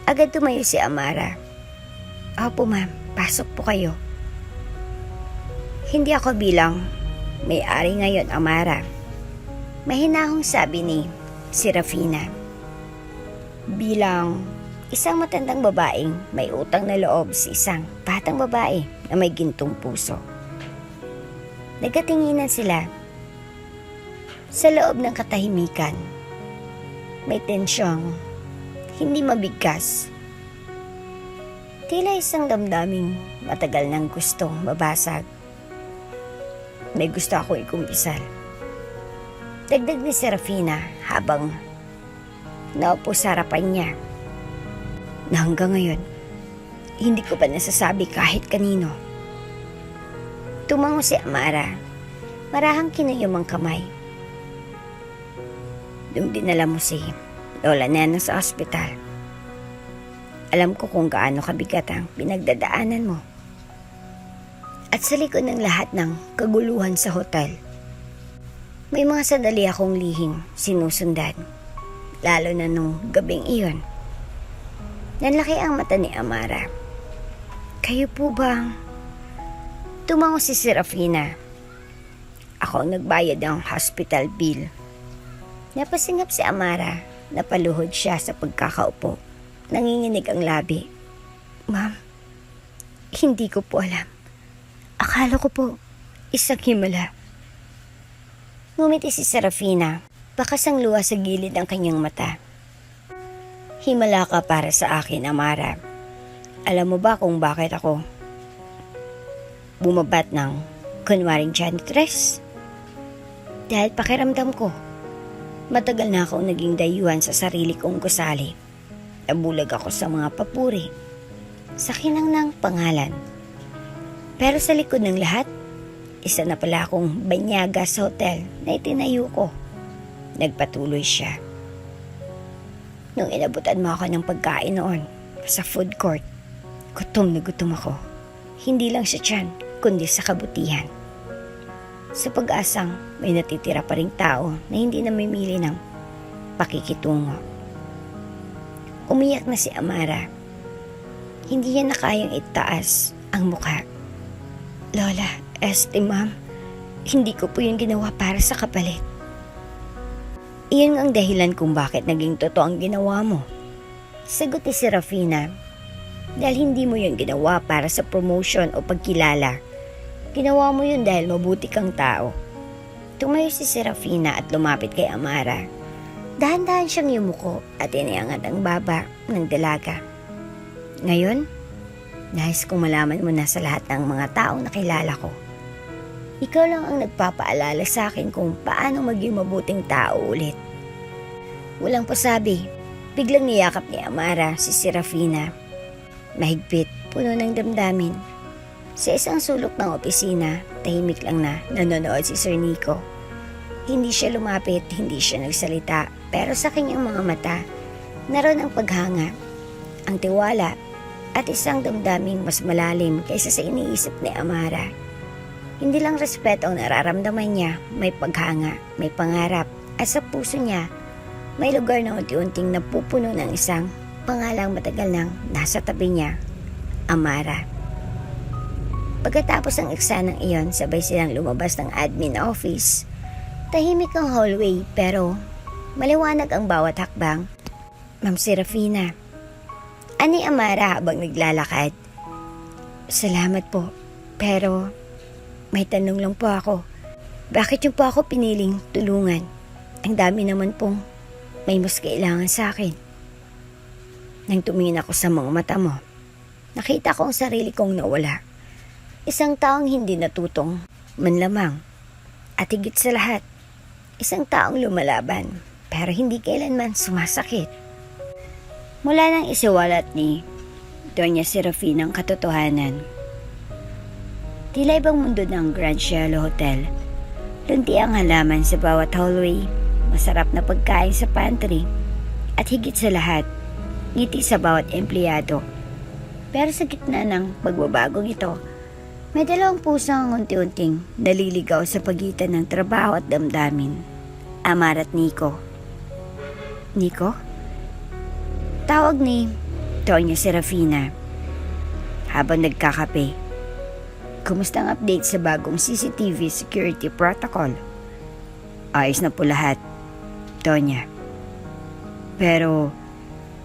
Agad tumayo si Amara. Opo, ma'am. Pasok po kayo. Hindi ako bilang may-ari ngayon, Amara. Mahinahong sabi ni Serafina. Bilang isang matandang babaeng may utang na loob sa isang batang babae na may gintong puso. Nagkatinginan sila. Sa loob ng katahimikan, may tensyong hindi mabigkas. Tila isang damdaming matagal nang gustong mabasag. May gusto akong ikumpisal. Dagdag ni Serafina habang naupo sa harapan niya. Na hanggang ngayon, hindi ko pa nasasabi kahit kanino. Tumango si Amara, marahang kinayom ang kamay. Nung dinala mo si Lola Nena sa ospital, alam ko kung gaano kabigat ang pinagdadaanan mo. At sa likod ng lahat ng kaguluhan sa hotel, may mga sandali akong lihing sinusundan, lalo na nung gabing iyon. Nanlaki ang mata ni Amara. Kayo po ba? Tumango si Serafina. Ako ang nagbayad ng hospital bill. Napasingap si Amara. Napaluhod siya sa pagkakaupo. Nanginginig ang labi. Ma'am, hindi ko po alam. Akala ko po isang himala. Ngumiti si Serafina. Bakas ang luha sa gilid ng kanyang mata. Himala ka para sa akin, Amara. Alam mo ba kung bakit ako bumabat ng kunwaring janitress? Dahil pakiramdam ko, matagal na akong naging dayuhan sa sarili kong gusali. Nabulag ako sa mga papuri, sa kinang pangalan. Pero sa likod ng lahat, isa na pala akong banyaga sa hotel na itinayo ko. Nagpatuloy siya. Nung inabutan mo ako ng pagkain noon sa food court, gutom na gutom ako. Hindi lang sa tiyan, kundi sa kabutihan. Sa pag-asang may natitira pa ring tao na hindi namimili ng pakikitungo. Umiyak na si Amara. Hindi niya na kayang itaas ang mukha. Lola, ma'am, hindi ko po yun ginawa para sa kapalit. Iyon ang dahilan kung bakit naging totoo ang ginawa mo. Sagot ni Serafina. Dahil hindi mo yun ginawa para sa promotion o pagkilala. Ginawa mo yun dahil mabuti kang tao. Tumayo si Serafina at lumapit kay Amara. Dahan-dahan siyang yumuko at iniangat ang baba ng dalaga. Ngayon, nais kong malaman mo na sa lahat ng mga taong nakilala ko. Ikaw lang ang nagpapaalala sa akin kung paano maging mabuting tao ulit. Walang pasabi, biglang niyakap ni Amara si Serafina. Mahigpit, puno ng damdamin. Sa isang sulok ng opisina, tahimik lang na nanonood si Sir Nico. Hindi siya lumapit, hindi siya nagsalita, pero sa kanyang mga mata, naroon ang paghanga, ang tiwala, at isang damdaming mas malalim kaysa sa iniisip ni Amara. Hindi lang respeto ang nararamdaman niya, may paghanga, may pangarap, at sa puso niya, may lugar na unti-unting napupuno ng isang pangalang matagal nang nasa tabi niya, Amara. Pagkatapos ng eksanang iyon, sabay silang lumabas ng admin office. Tahimik ang hallway pero maliwanag ang bawat hakbang. Ma'am Serafina, ani Amara habang naglalakad. Salamat po, pero may tanong lang po ako. Bakit yung po ako piniling tulungan? Ang dami naman pong may mas kailangan sa akin. Nang tumingin ako sa mga mata mo, nakita ko ang sarili kong nawala. Isang taong hindi natutong manlamang. At higit sa lahat, isang taong lumalaban pero hindi kailanman sumasakit. Mula nang isiwalat ni Doña Serafina ang katotohanan, tila ibang mundo ng Grand Cielo Hotel. Lunti ang halaman sa bawat hallway, masarap na pagkain sa pantry, at higit sa lahat, ngiti sa bawat empleyado. Pero sa gitna ng pagbabagong ito, may dalawang pusang unti-unting naliligaw sa pagitan ng trabaho at damdamin. Amara at Nico. Nico? Tawag ni Doña Serafina habang nagkakape. Kumusta ang update sa bagong CCTV security protocol? Ayos na po lahat, Doña. Pero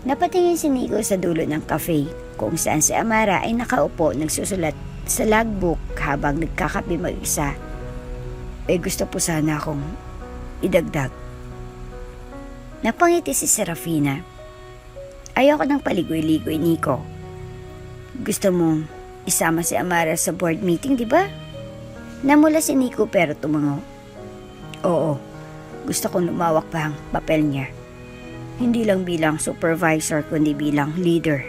napatingin si Nico sa dulo ng cafe kung saan si Amara ay nakaupo nagsusulat sa logbook habang nagkakape mag-isa. Gusto po sana akong idagdag. Napangiti si Serafina. Ayoko ng paligoy-ligoy, Nico. Gusto mong isama si Amara sa board meeting, di ba? Namula si Nico pero tumango. Oo, gusto kong lumawak pa ang papel niya. Hindi lang bilang supervisor kundi bilang leader.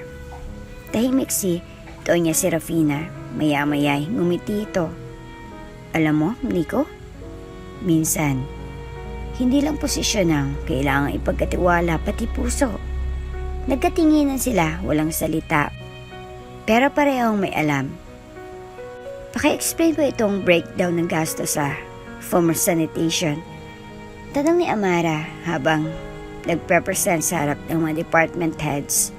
Tahimik si Doña Serafina. Maya-maya'y ngumiti ito. Alam mo, Nico? Minsan, hindi lang posisyon ang kailangang ipagkatiwala pati puso. Nagkatinginan sila, walang salita. Pero parehong may alam. Paki-explain ko itong breakdown ng gasto sa former sanitation. Tanong ni Amara habang nagpe-present sa harap ng mga department heads.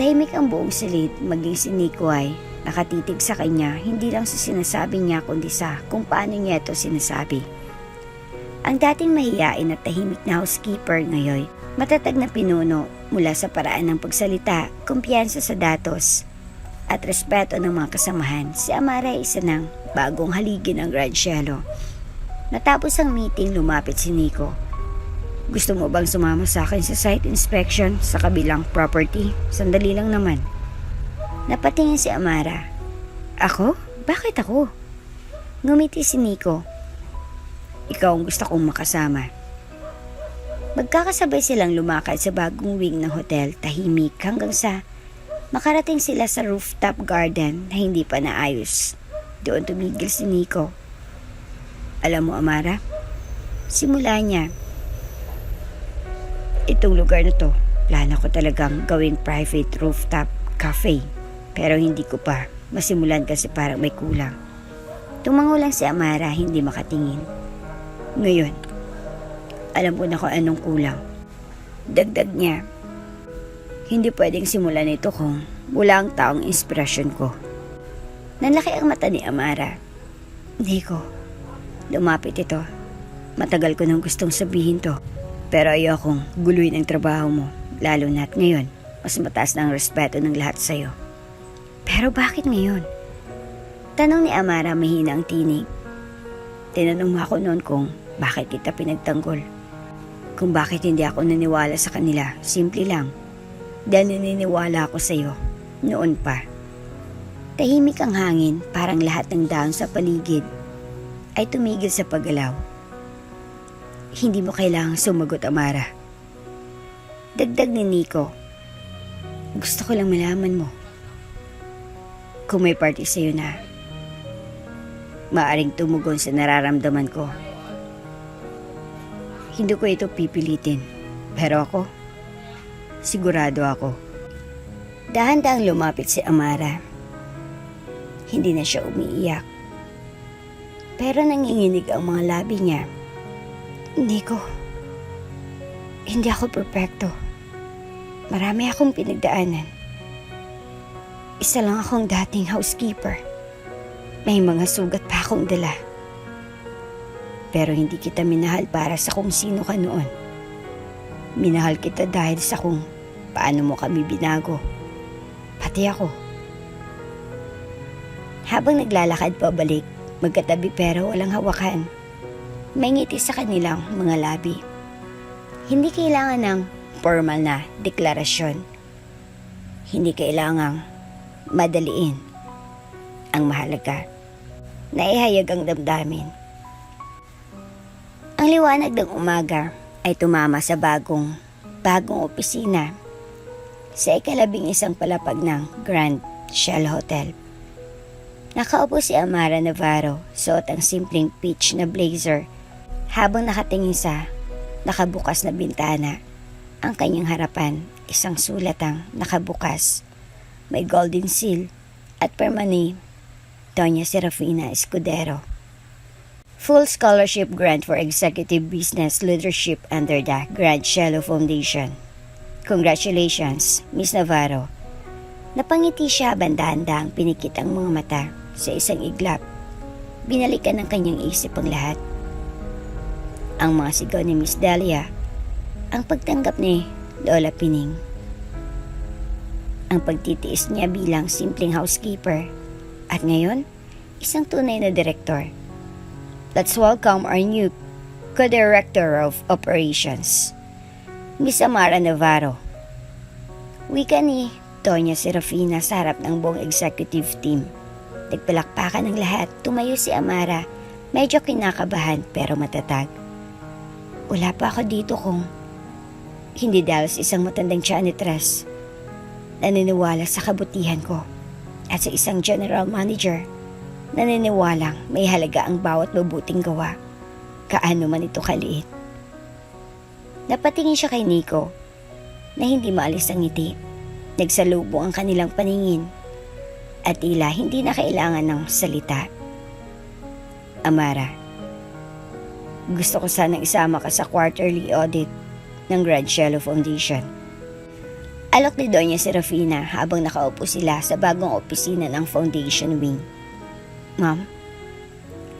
Tahimik ang buong silid, maging si Nico ay nakatitig sa kanya, hindi lang sa sinasabi niya kundi sa kung paano niya ito sinasabi. Ang dating mahiyain at tahimik na housekeeper ngayon, matatag na pinuno mula sa paraan ng pagsalita, kumpiyansa sa datos, at respeto ng mga kasamahan. Si Amara ay isa ng bagong haligi ng Grand Cielo. Natapos ang meeting, lumapit si Nico. Gusto mo bang sumama sa akin sa site inspection sa kabilang property? Sandali lang naman. Napatingin si Amara. Ako? Bakit ako? Ngumiti si Nico. Ikaw ang gusto kong makasama. Magkakasabay silang lumakad sa bagong wing ng hotel, tahimik hanggang sa makarating sila sa rooftop garden na hindi pa naayos. Doon tumigil si Nico. Alam mo, Amara, simula niya, itong lugar na to, plano ko talagang gawing private rooftop cafe. Pero hindi ko pa masimulan kasi parang may kulang. Tumango lang si Amara, hindi makatingin. Ngayon, alam ko na kung anong kulang. Dagdag niya, hindi pwedeng simulan ito kung wala ang taong inspirasyon ko. Nanlaki ang mata ni Amara. Nico, lumapit ito. Matagal ko nang gustong sabihin to. Pero ayokong guluhin ang trabaho mo. Lalo na't ngayon, mas mataas na ang respeto ng lahat sa'yo. Pero bakit ngayon? Tanong ni Amara, mahina ang tinig. Tinanong mo ako noon kung bakit kita pinagtanggol. Kung bakit hindi ako naniwala sa kanila. Simple lang. Dahil naniniwala ako sa'yo. Noon pa. Tahimik ang hangin, parang lahat ng dahon sa paligid ay tumigil sa paggalaw. Hindi mo kailangang sumagot, Amara. Dagdag ni Nico. Gusto ko lang malaman mo. Kung may party sa'yo na maaring tumugon sa nararamdaman ko, hindi ko ito pipilitin. Pero ako, sigurado ako. Dahan-dahang lumapit si Amara. Hindi na siya umiiyak. Pero nanginginig ang mga labi niya. Nico, hindi ako perpekto. Marami akong pinagdaanan. Isa lang akong dating housekeeper. May mga sugat pa akong dala. Pero hindi kita minahal para sa kung sino ka noon. Minahal kita dahil sa kung paano mo kami binago. Pati ako. Habang naglalakad pabalik, magkatabi pero walang hawakan, may ngiti sa kanilang mga labi. Hindi kailangan ng formal na deklarasyon. Hindi kailangang madaliin. Ang mahalaga, naihayag ang damdamin. Ang liwanag ng umaga ay tumama sa bagong opisina sa ika-11 palapag ng Grand Shell Hotel. Nakaupo si Amara Navarro, suot ang simpleng peach na blazer habang nakatingin sa nakabukas na bintana. Ang kanyang harapan, isang sulatang nakabukas. May golden seal at pirma ni Doña Serafina Escudero. Full scholarship grant for executive business leadership under the Grand Cielo Foundation. Congratulations, Miss Navarro. Napangiti siya, banda-handa ang pinikit ang mga mata sa isang iglap. Binalikan ng kanyang isip ang lahat. Ang mga sigaw ni Miss Delia, ang pagtanggap ni Lola Pining, ang pagtitiis niya bilang simpleng housekeeper, at ngayon, isang tunay na direktor. Let's welcome our new co-director of operations, Miss Amara Navarro. Wika ni Doña Serafina sa harap ng buong executive team. Nagpalakpakan ng lahat. Tumayo si Amara, medyo kinakabahan pero matatag. Wala pa ako dito kung hindi dahil sa isang matandang janitress. Naniniwala sa kabutihan ko at sa isang general manager. Naniniwalang may halaga ang bawat mabuting gawa, kaano man ito kaliit. Napatingin siya kay Nico na hindi maalis ang ngiti. Nagsalubong ang kanilang paningin at tila hindi na kailangan ng salita. Amara, gusto ko sanang isama ka sa quarterly audit ng Grand Cielo Foundation. Alok ni Doña Serafina habang nakaupo sila sa bagong opisina ng Foundation Wing. Ma'am,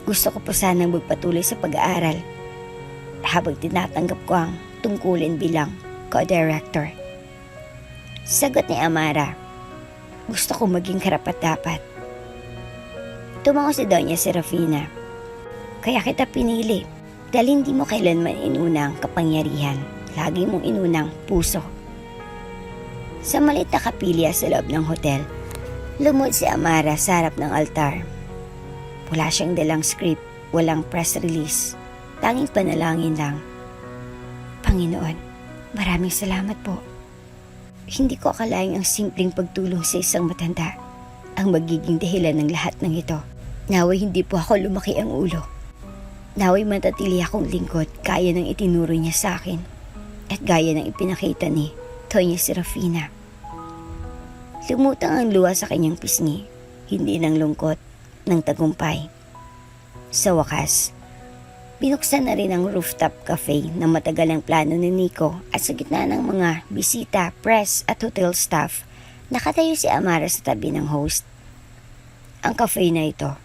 gusto ko po sanang magpatuloy sa pag-aaral habang tinatanggap ko ang tungkulin bilang co-director. Sagot ni Amara, gusto ko maging karapat-dapat. Tumango si Doña Serafina. Kaya kita pinili dahil hindi mo kailanman inunang kapangyarihan. Lagi mong inunang puso. Sa maliit na kapilya sa loob ng hotel, lumod si Amara sa harap ng altar. Wala siyang dalang script, walang press release. Tanging panalangin lang. Panginoon, maraming salamat po. Hindi ko akalaing ang simpleng pagtulong sa isang matanda ang magiging dahilan ng lahat ng ito. Naway hindi po ako lumaki ang ulo. Naway matatili akong lingkod gaya ng itinuro niya sa akin at gaya ng ipinakita ni Doña Serafina. Lumutang ang luha sa kanyang pisngi, hindi ng lungkot, ng tagumpay. Sa wakas, binuksan na rin ang rooftop cafe na matagal ang plano ni Nico at sa gitna ng mga bisita, press at hotel staff, nakatayo si Amara sa tabi ng host. Ang cafe na ito,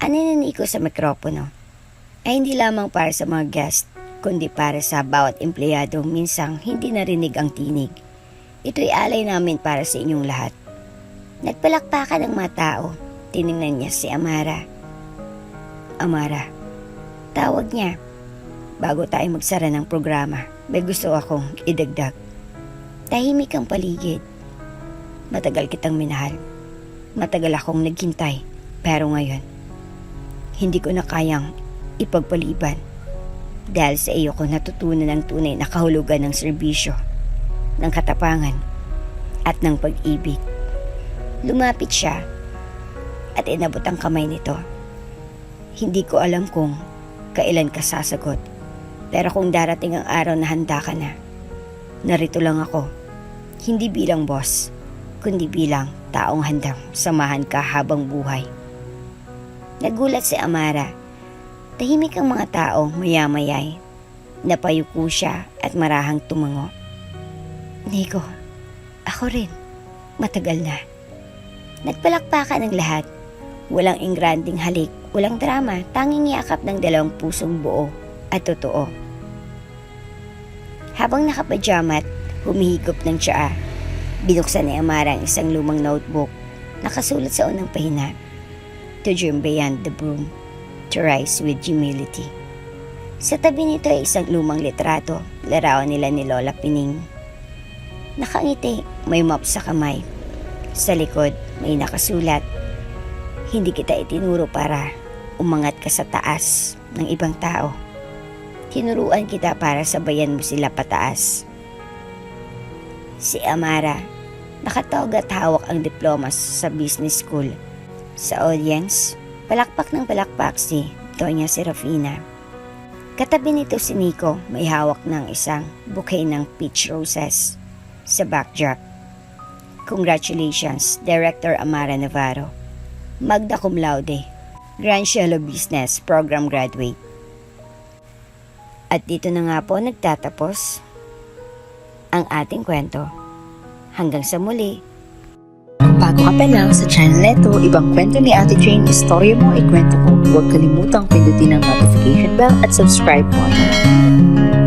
ani ni Nico sa mikropono, ay hindi lamang para sa mga guest, kundi para sa bawat empleyado minsang hindi narinig ang tinig. Ito'y alay namin para sa inyong lahat. Nagpalakpakan ang mga tao. Tiningnan niya si Amara. Amara, tawag niya. Bago tayo magsara ng programa, may gusto akong idagdag. Tahimik ang paligid. Matagal kitang minahal. Matagal akong naghintay. Pero ngayon, hindi ko na kayang ipagpaliban. Dahil sa iyo ko natutunan ang tunay na kahulugan ng serbisyo, ng katapangan, at ng pag-ibig. Lumapit siya at inabot ang kamay nito. Hindi ko alam kung kailan ka sasagot, pero kung darating ang araw na handa ka na, narito lang ako, hindi bilang boss, kundi bilang taong handang samahan ka habang buhay. Nagulat si Amara. Tahimik ang mga tao maya-mayay. Napayuko siya at marahang tumango. Nico, ako rin. Matagal na. Nagpalakpakan ang lahat. Walang ingranding halik, walang drama, tanging yakap ng dalawang pusong buo at totoo. Habang nakapajamat, humihigop ng tsaa, binuksan ni Amara ang isang lumang notebook. Nakasulat sa unang pahina, "To dream beyond the broom, to rise with humility." Sa tabi nito ay isang lumang litrato, larawan nila ni Lola Pining. Nakangiti, may map sa kamay. Sa likod, may nakasulat, "Hindi kita itinuro para umangat ka sa taas ng ibang tao. Tinuruan kita para sabayan mo sila pataas." Si Amara, nakatawag at hawak ang diplomas sa business school. Sa audience, palakpak ng palakpak si Doña Serafina. Katabi nito si Nico, may hawak ng isang bouquet ng peach roses. Sa backdrop, "Congratulations, Director Amara Navarro. Magna cum laude, Grand Cielo Business Program Graduate." At dito na nga po nagtatapos ang ating kwento. Hanggang sa muli. Kung bago ka pa lang sa channel neto, ibang kwento ni Ate Jane, istorya mo, ikwento ko. Huwag kalimutang pindutin ang notification bell at subscribe button.